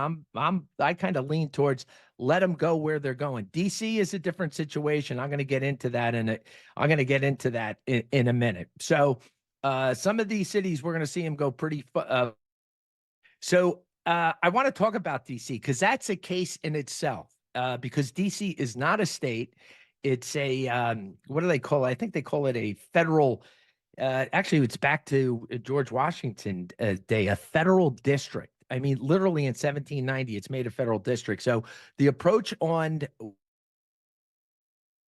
S9: I kind of lean towards let them go where they're going. DC is a different situation. I'm going to get into that in a minute. So some of these cities we're going to see them go pretty. I want to talk about DC because that's a case in itself. Because DC is not a state. It's a what do they call it? I think they call it a federal. Actually, it's back to George Washington day, a federal district. I mean, literally in 1790, it's made a federal district. So the approach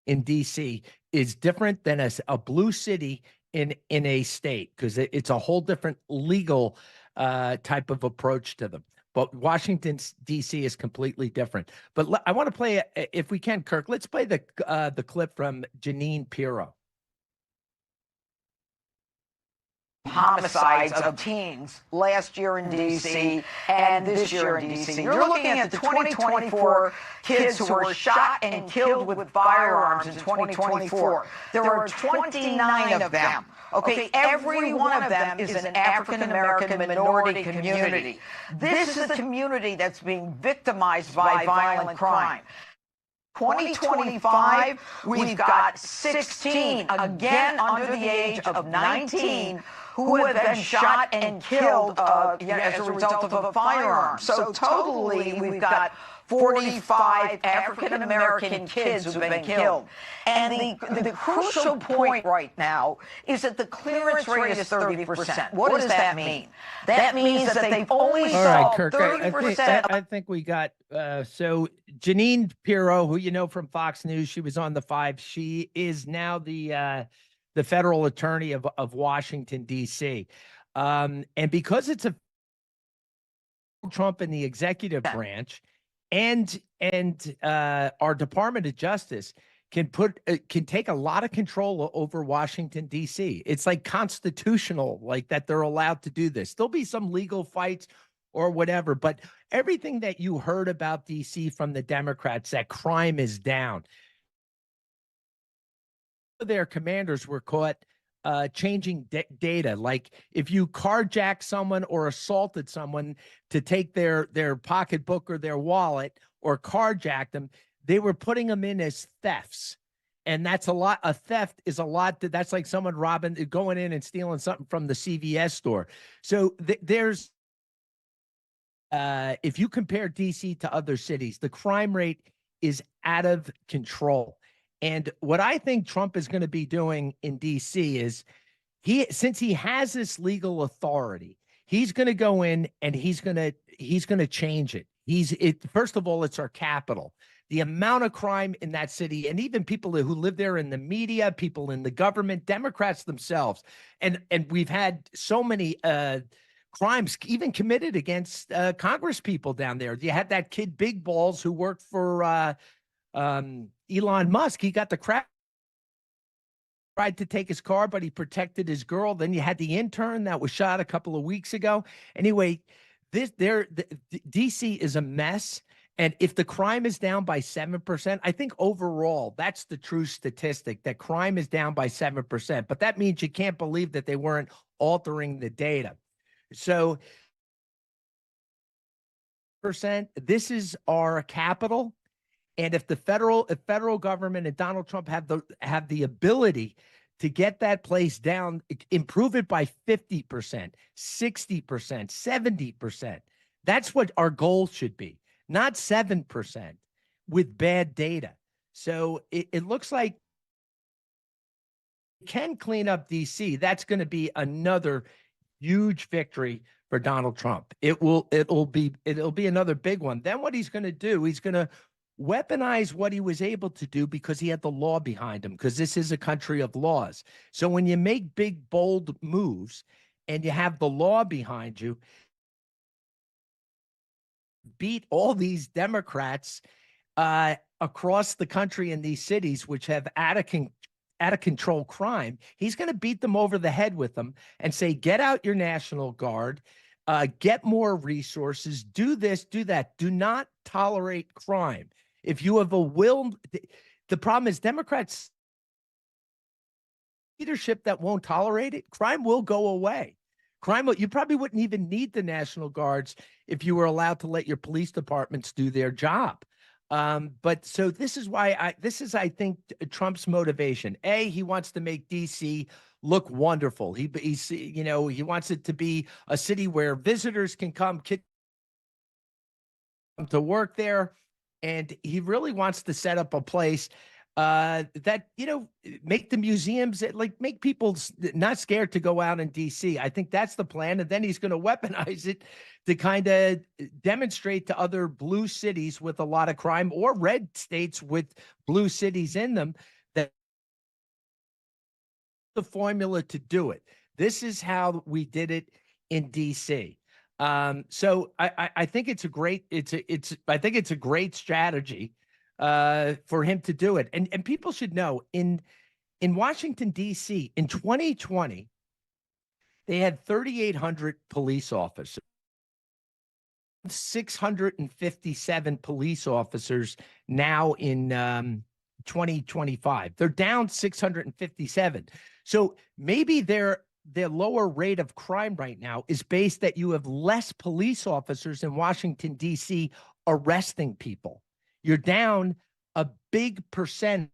S9: in D.C. is different than a blue city in a state, because it's a whole different legal type of approach to them. But Washington, D.C. is completely different. But I want to play, if we can, Kirk, let's play the clip from Jeanine Pirro.
S4: Homicides of teens last year in D.C. and this year in D.C. You're looking at the 2024 kids who were shot and killed with firearms in 2024. There were 29 of them. Okay, every one of them is an African-American minority community. This is the community that's being victimized by violent crime. 2025, we've got 16, again under the age of 19, who have been shot and killed as a result of a firearm. So totally, we've got 45 African-American kids who've been killed. And the crucial point right now is that the clearance rate is 30%. What does that mean? That means that they've only solved 30%.
S9: I think we got, so Jeanine Pirro, who you know from Fox News, she was on the 5. She is now the federal attorney of Washington, D.C. And because it's a Trump in the executive branch, and our Department of Justice can take a lot of control over Washington, D.C. It's like constitutional, like that they're allowed to do this. There'll be some legal fights or whatever, but everything that you heard about D.C. from the Democrats, that crime is down. Their commanders were caught changing data. Like if you carjacked someone or assaulted someone to take their pocketbook or their wallet or carjacked them, they were putting them in as thefts. And that's a lot. A theft is a lot. That's like someone going in and stealing something from the CVS store. So there's, if you compare DC to other cities, the crime rate is out of control. And what I think Trump is going to be doing in D.C. is since he has this legal authority, he's going to go in and he's going to change it. First of all, it's our capital. The amount of crime in that city, and even people who live there in the media, people in the government, Democrats themselves, and we've had so many crimes even committed against Congress people down there. You had that kid Big Balls who worked for Elon Musk. He got the crap, tried to take his car, but he protected his girl. Then you had the intern that was shot a couple of weeks ago. Anyway, DC is a mess. And if the crime is down by 7%, I think overall, that's the true statistic, that crime is down by 7%. But that means you can't believe that they weren't altering the data. So, this is our capital. And if the federal government and Donald Trump have the ability to get that place down, improve it by 50%, 60%, 70%, that's what our goal should be. not 7% with bad data. So it looks like can clean up DC. That's going to be another huge victory for Donald Trump. It'll be another big one. Then what he's going to do, he's going to weaponize what he was able to do because he had the law behind him, because this is a country of laws. So when you make big, bold moves and you have the law behind you, beat all these Democrats across the country in these cities, which have out of control crime. He's going to beat them over the head with them and say, get out your National Guard, get more resources, do this, do that. Do not tolerate crime. If you have a will, the problem is Democrats leadership that won't tolerate it, crime will go away. You probably wouldn't even need the National Guards if you were allowed to let your police departments do their job. But so this is why I think Trump's motivation. He wants to make DC look wonderful. He wants it to be a city where visitors can come to work there. And he really wants to set up a place that, make the museums, make people not scared to go out in DC. I think that's the plan. And then he's going to weaponize it to kind of demonstrate to other blue cities with a lot of crime, or red states with blue cities in them, that the formula to do it. This is how we did it in DC. So I think it's a great, I think it's a great strategy for him to do it. And people should know in Washington, D.C. in 2020, they had 3,800 police officers, 657 police officers now in 2025. They're down 657. So maybe their lower rate of crime right now is based that you have less police officers in Washington, D.C. arresting people. You're down a big percent.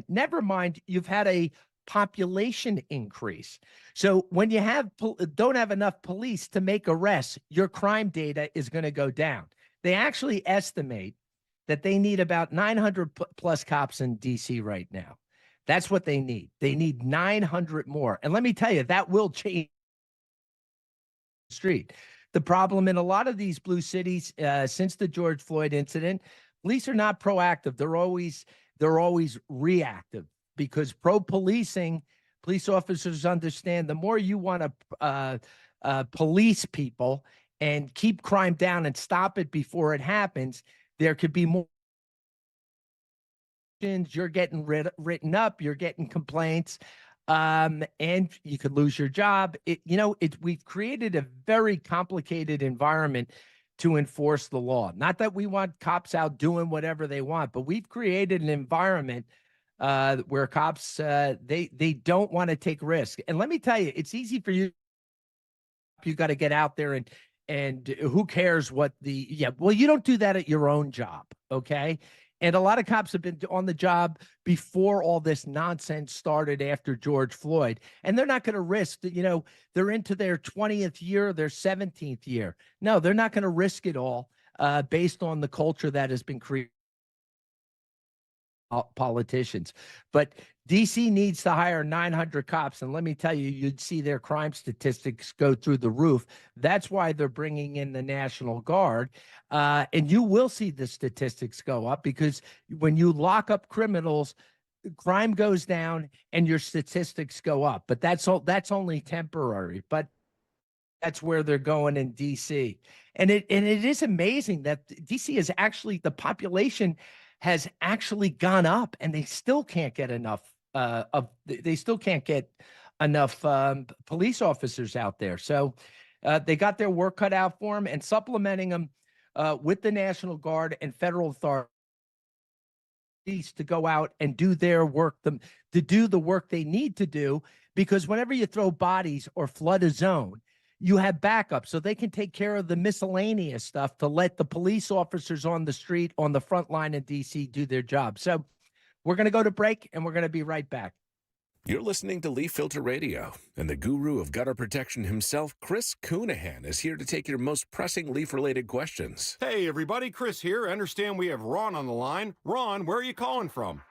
S9: Never mind, you've had a population increase. So when you don't have enough police to make arrests, your crime data is going to go down. They actually estimate that they need about 900 plus cops in D.C. right now. That's what they need. They need 900 more. And let me tell you, that will change the street. The problem in a lot of these blue cities, since the George Floyd incident, police are not proactive. They're always reactive, because pro-policing, police officers understand the more you want to police people and keep crime down and stop it before it happens, there could be more. You're getting written up, you're getting complaints, and you could lose your job. We've created a very complicated environment to enforce the law. Not that we want cops out doing whatever they want, but we've created an environment where cops they don't want to take risk. And let me tell you, it's easy for you. You got to get out there and who cares what you don't do that at your own job, okay? And a lot of cops have been on the job before all this nonsense started after George Floyd. And they're not going to risk that, they're into their 20th year, their 17th year. No, they're not going to risk it all based on the culture that has been created. Politicians. But DC needs to hire 900 cops. And let me tell you, you'd see their crime statistics go through the roof. That's why they're bringing in the National Guard. And you will see the statistics go up, because when you lock up criminals, crime goes down and your statistics go up. But that's only temporary. But that's where they're going in DC. And it is amazing that DC is actually, the population has actually gone up, and they still can't get enough police officers out there. So they got their work cut out for them, and supplementing them with the National Guard and federal authorities to go out and do their work, to do the work they need to do, because whenever you throw bodies or flood a zone, you have backup, so they can take care of the miscellaneous stuff to let the police officers on the street, on the front line in DC, do their job. So we're going to go to break, and we're going to be right back.
S5: You're listening to Leaf Filter Radio, and the guru of gutter protection himself, Chris Callahan, is here to take your most pressing leaf-related questions.
S7: Hey, everybody, Chris here. I understand we have Ron on the line. Ron, where are you calling from?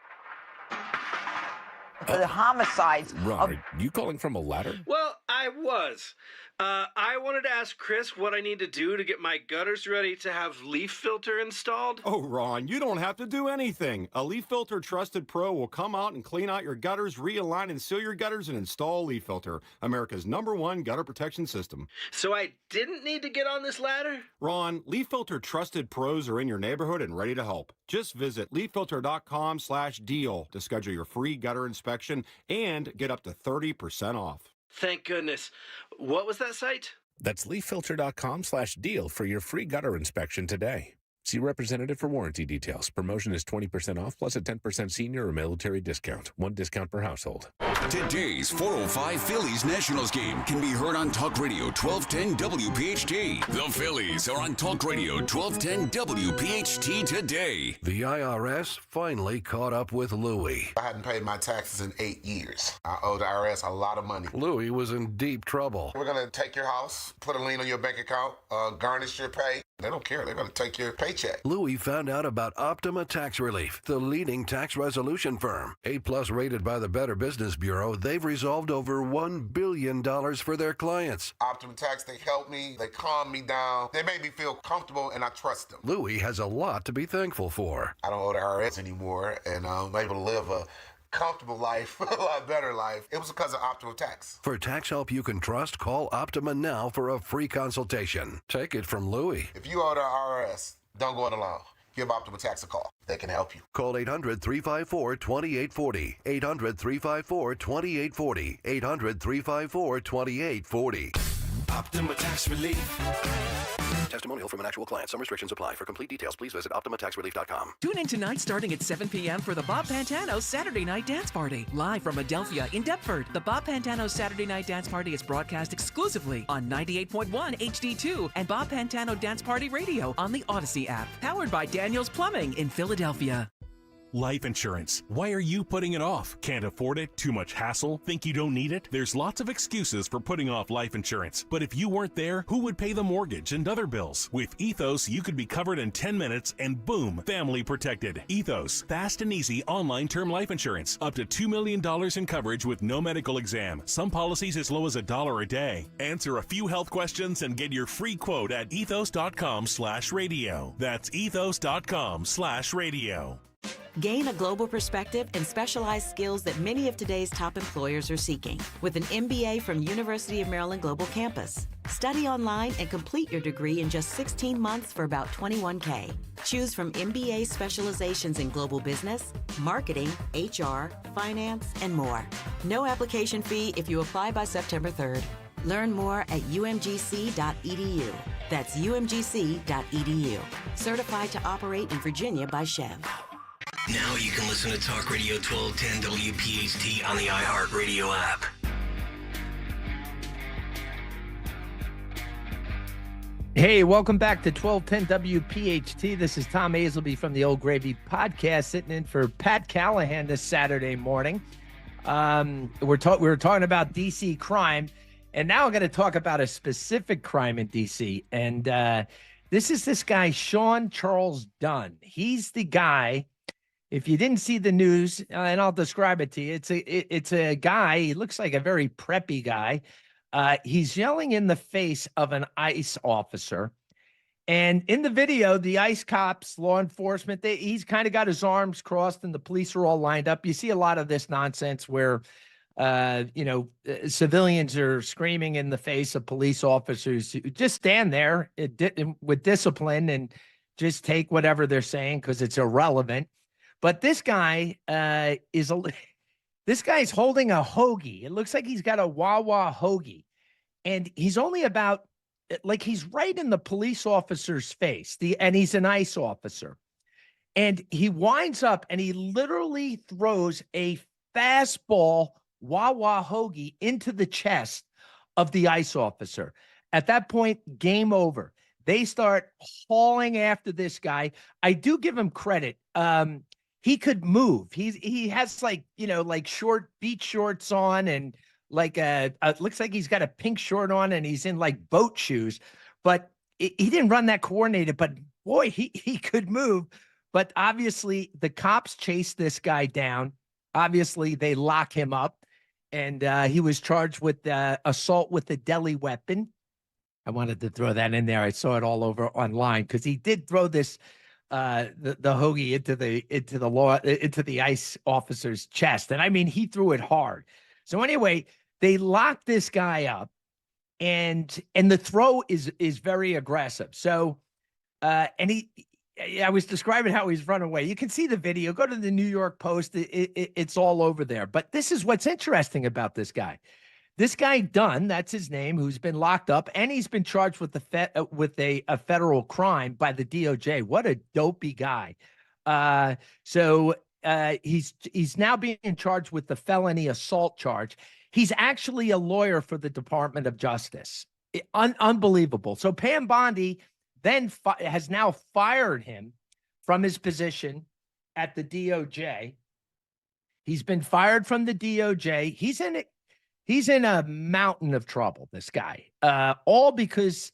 S4: For the homicides.
S5: Ron, are you calling from a ladder?
S10: Well, I was. I wanted to ask Chris what I need to do to get my gutters ready to have leaf filter installed.
S7: Oh, Ron, you don't have to do anything. A Leaf Filter Trusted Pro will come out and clean out your gutters, realign and seal your gutters, and install Leaf Filter, America's #1 gutter protection system.
S10: So I didn't need to get on this ladder?
S7: Ron, Leaf Filter Trusted Pros are in your neighborhood and ready to help. Just visit leaffilter.com/deal to schedule your free gutter inspection and get up to 30% off.
S10: Thank goodness. What was that site?
S5: That's leaffilter.com/deal for your free gutter inspection today. See representative for warranty details. Promotion is 20% off plus a 10% senior or military discount. One discount per household.
S11: Today's 405 Phillies Nationals game can be heard on Talk Radio 1210 WPHT. The Phillies are on Talk Radio 1210 WPHT today.
S25: The IRS finally caught up with Louie.
S14: I hadn't paid my taxes in 8 years. I owe the IRS a lot of money.
S25: Louie was in deep trouble.
S14: We're going to take your house, put a lien on your bank account, garnish your pay. They don't care. They're going to take your paycheck.
S25: Louie found out about Optima Tax Relief, the leading tax resolution firm. A+ rated by the Better Business Bureau, they've resolved over $1 billion for their clients.
S14: Optima Tax, they help me. They calm me down. They make me feel comfortable, and I trust them.
S25: Louie has a lot to be thankful for.
S14: I don't owe the IRS anymore, and I'm able to live a comfortable life, a lot better life. It was because of Optima Tax.
S25: For tax help you can trust, call Optima now for a free consultation. Take it from Louie.
S14: If you owe the IRS, don't go it alone. Give Optima Tax a call. They can help you.
S25: Call 800-354-2840. 800-354-2840. 800-354-2840.
S11: Optima Tax Relief.
S25: Testimonial from an actual client. Some restrictions apply. For complete details, please visit OptimaTaxRelief.com.
S15: Tune in tonight starting at 7 p.m. for the Bob Pantano Saturday Night Dance Party. Live from Adelphia in Deptford. The Bob Pantano Saturday Night Dance Party is broadcast exclusively on 98.1 HD2 and Bob Pantano Dance Party Radio on the Odyssey app. Powered by Daniels Plumbing in Philadelphia.
S13: Life insurance. Why are you putting it off? Can't afford it? Too much hassle? Think you don't need it? There's lots of excuses for putting off life insurance. But if you weren't there, who would pay the mortgage and other bills? With Ethos, you could be covered in 10 minutes and boom, family protected. Ethos, fast and easy online term life insurance. Up to $2 million in coverage with no medical exam. Some policies as low as $1 a day. Answer a few health questions and get your free quote at ethos.com/radio. That's ethos.com/radio.
S16: Gain a global perspective and specialized skills that many of today's top employers are seeking with an MBA from University of Maryland Global Campus. Study online and complete your degree in just 16 months for about $21K. Choose from MBA specializations in global business, marketing, HR, finance, and more. No application fee if you apply by September 3rd. Learn more at umgc.edu. That's umgc.edu. Certified to operate in Virginia by Chev.
S8: Now you can listen to Talk Radio 1210 WPHT on the iHeartRadio app.
S9: Hey, welcome back to 1210 WPHT. This is Tom Azelby from the Old Gravy Podcast, sitting in for Pat Callahan this Saturday morning. We were talking about D.C. crime, and now I'm going to talk about a specific crime in D.C. And this is this guy, Sean Charles Dunn. He's the guy. If you didn't see the news, and I'll describe it to you, it's a guy. He looks like a very preppy guy. He's yelling in the face of an ICE officer. And in the video, the ICE cops, law enforcement, he's kind of got his arms crossed and the police are all lined up. You see a lot of this nonsense where, civilians are screaming in the face of police officers who just stand there with discipline and just take whatever they're saying because it's irrelevant. But this guy is This guy's holding a hoagie. It looks like he's got a Wawa hoagie. And he's only about, like, he's right in the police officer's face. And he's an ICE officer. And he winds up and he literally throws a fastball Wawa hoagie into the chest of the ICE officer. At that point, game over. They start hauling after this guy. I do give him credit. he could move. He has like, like short beach shorts on and like looks like he's got a pink short on and he's in like boat shoes, but he didn't run that coordinated, but boy, he could move. But obviously the cops chased this guy down. Obviously they lock him up, and he was charged with assault with a deadly weapon. I wanted to throw that in there. I saw it all over online because he did throw this the hoagie into the ICE officer's chest. And I mean, he threw it hard. So anyway, they locked this guy up, and the throw is very aggressive. So and I was describing how he's run away. You can see the video. Go to the New York Post. It's all over there. But this is what's interesting about this guy. This guy Dunn, that's his name, who's been locked up, and he's been charged with a federal crime by the DOJ. What a dopey guy! So he's now being charged with the felony assault charge. He's actually a lawyer for the Department of Justice. Unbelievable. So Pam Bondi then has now fired him from his position at the DOJ. He's been fired from the DOJ. He's in a mountain of trouble, this guy, all because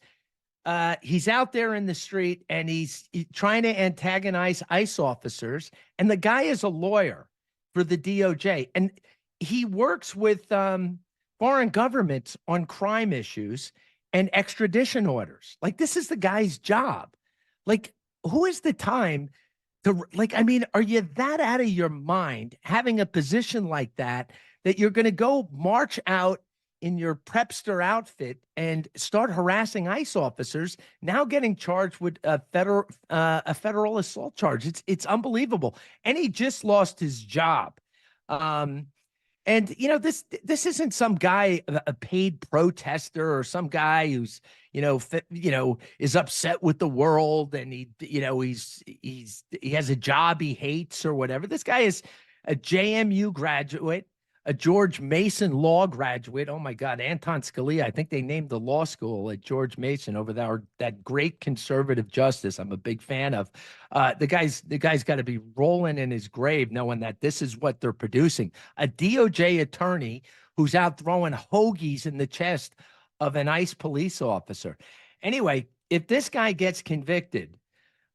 S9: he's out there in the street and he's trying to antagonize ICE officers. And the guy is a lawyer for the DOJ. And he works with foreign governments on crime issues and extradition orders. Like, this is the guy's job. Like, who is the time to, like, I mean, are you that out of your mind having a position like that you're going to go march out in your prepster outfit and start harassing ICE officers, now getting charged with a federal assault charge? It's unbelievable. And he just lost his job. And this isn't some guy, a paid protester, or some guy who's is upset with the world and he has a job he hates or whatever. This guy is a JMU graduate, a George Mason law graduate. Oh my God, Anton Scalia. I think they named the law school at George Mason over there. That great conservative justice I'm a big fan of. The guy's got to be rolling in his grave knowing that this is what they're producing. A DOJ attorney who's out throwing hoagies in the chest of an ICE police officer. Anyway, if this guy gets convicted,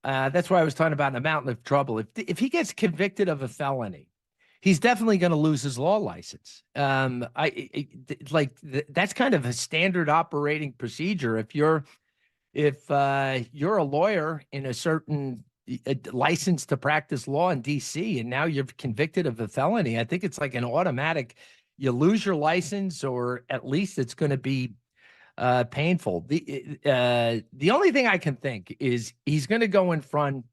S9: that's why I was talking about a mountain of trouble. If he gets convicted of a felony, he's definitely going to lose his law license. That's kind of a standard operating procedure. If you're a lawyer in a certain license to practice law in D.C. and now you're convicted of a felony, I think it's like an automatic. You lose your license, or at least it's going to be painful. The only thing I can think is he's going to go in front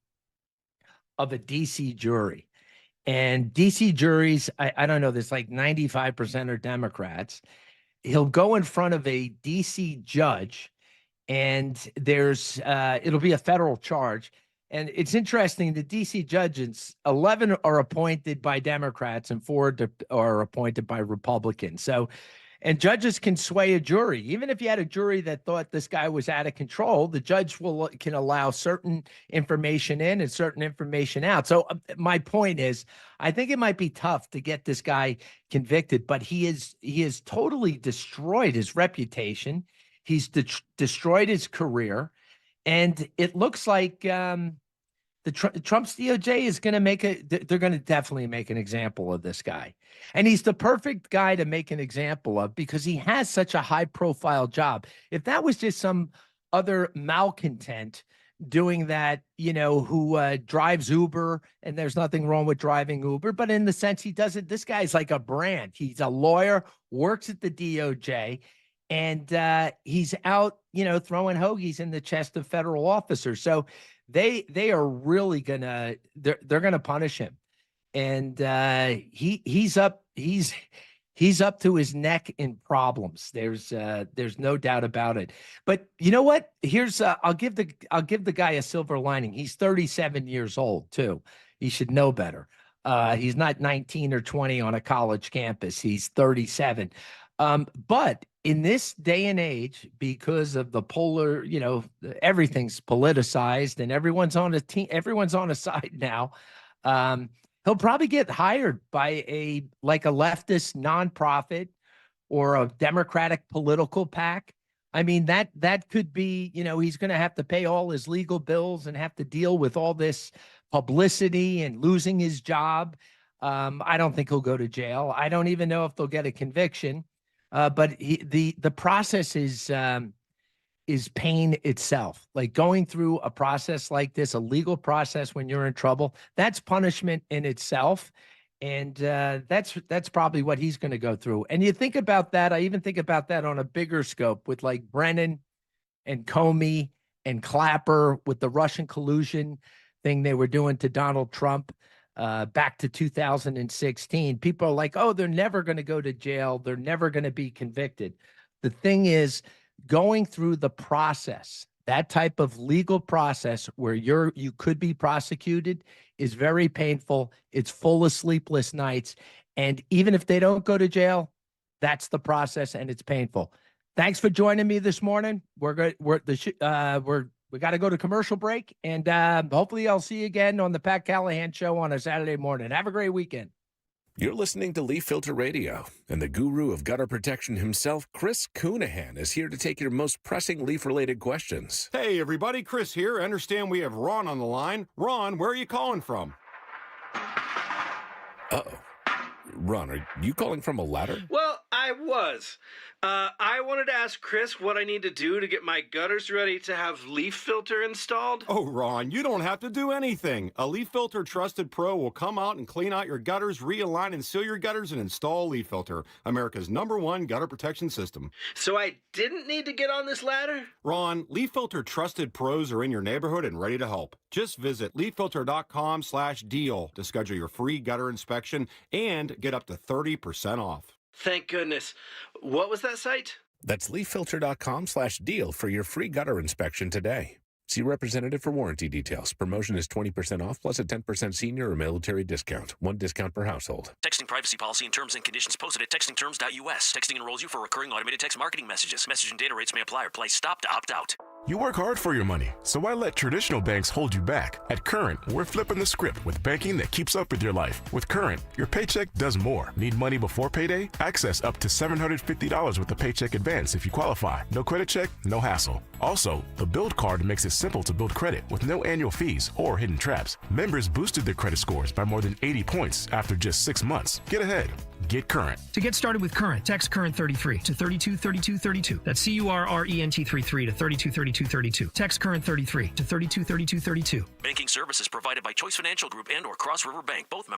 S9: of a D.C. jury. And D.C. juries, I don't know, there's like 95% are Democrats. He'll go in front of a D.C. judge, and it'll be a federal charge. And it's interesting, the D.C. judges, 11 are appointed by Democrats and 4 are appointed by Republicans. So, and judges can sway a jury. Even if you had a jury that thought this guy was out of control, the judge can allow certain information in and certain information out. So my point is, I think it might be tough to get this guy convicted, but he has totally destroyed his reputation. He's destroyed his career, and it looks like Trump's DOJ is going to they're going to definitely make an example of this guy. And he's the perfect guy to make an example of because he has such a high profile job. If that was just some other malcontent doing that, who drives Uber, and there's nothing wrong with driving Uber, but in the sense he does it, this guy's like a brand. He's a lawyer, works at the DOJ, and he's out, throwing hoagies in the chest of federal officers. So they are really they're gonna punish him, and he's up to his neck in problems. There's no doubt about it. But you know what? Here's I'll give the guy a silver lining. He's 37 years old too. He should know better. He's not 19 or 20 on a college campus. He's 37. But in this day and age, because of the polar, everything's politicized and everyone's on a team, everyone's on a side now. he'll probably get hired by a leftist nonprofit or a Democratic political PAC. I mean, that could be, he's going to have to pay all his legal bills and have to deal with all this publicity and losing his job. I don't think he'll go to jail. I don't even know if they'll get a conviction. But the process is pain itself. Like going through a process like this, a legal process when you're in trouble, that's punishment in itself. And that's probably what he's going to go through. And you think about that. I even think about that on a bigger scope with like Brennan and Comey and Clapper with the Russian collusion thing they were doing to Donald Trump back to 2016. People are like, oh, they're never going to go to jail. They're never going to be convicted. The thing is, going through the process, that type of legal process where you could be prosecuted is very painful. It's full of sleepless nights. And even if they don't go to jail, that's the process and it's painful. Thanks for joining me this morning. We got to go to commercial break, and hopefully I'll see you again on the Pat Callahan Show on a Saturday morning. Have a great weekend.
S5: You're listening to Leaf Filter Radio, and the guru of gutter protection himself, Chris Callahan, is here to take your most pressing leaf-related questions.
S7: Hey, everybody, Chris here. I understand we have Ron on the line. Ron, where are you calling from?
S5: Uh-oh. Ron, are you calling from a ladder?
S10: Well, I was. I wanted to ask Chris what I need to do to get my gutters ready to have leaf filter installed.
S7: Oh, Ron, you don't have to do anything. A Leaf Filter Trusted Pro will come out and clean out your gutters, realign and seal your gutters, and install Leaf Filter, America's #1 gutter protection system.
S10: So I didn't need to get on this ladder?
S7: Ron, Leaf Filter Trusted Pros are in your neighborhood and ready to help. Just visit leaffilter.com/deal to schedule your free gutter inspection and get up to 30% off.
S10: Thank goodness. What was that site?
S5: That's leaffilter.com/deal for your free gutter inspection today. See representative for warranty details. Promotion is 20% off plus a 10% senior or military discount. One discount per household.
S1: Texting privacy policy and terms and conditions posted at textingterms.us. Texting enrolls you for recurring automated text marketing messages. Message and data rates may apply or price stop to opt out.
S13: You work hard for your money, so why let traditional banks hold you back? At Current, we're flipping the script with banking that keeps up with your life. With Current, your paycheck does more. Need money before payday? Access up to $750 with a paycheck advance if you qualify. No credit check, no hassle. Also, the Build Card makes it simple to build credit with no annual fees or hidden traps. Members boosted their credit scores by more than 80 points after just 6 months. Get ahead. Get Current.
S2: To get started with Current, text Current 33 to 323232. That's CURRENT33 to 323232. Text Current 33 to 323232.
S1: Banking services provided by Choice Financial Group and/or Cross River Bank, both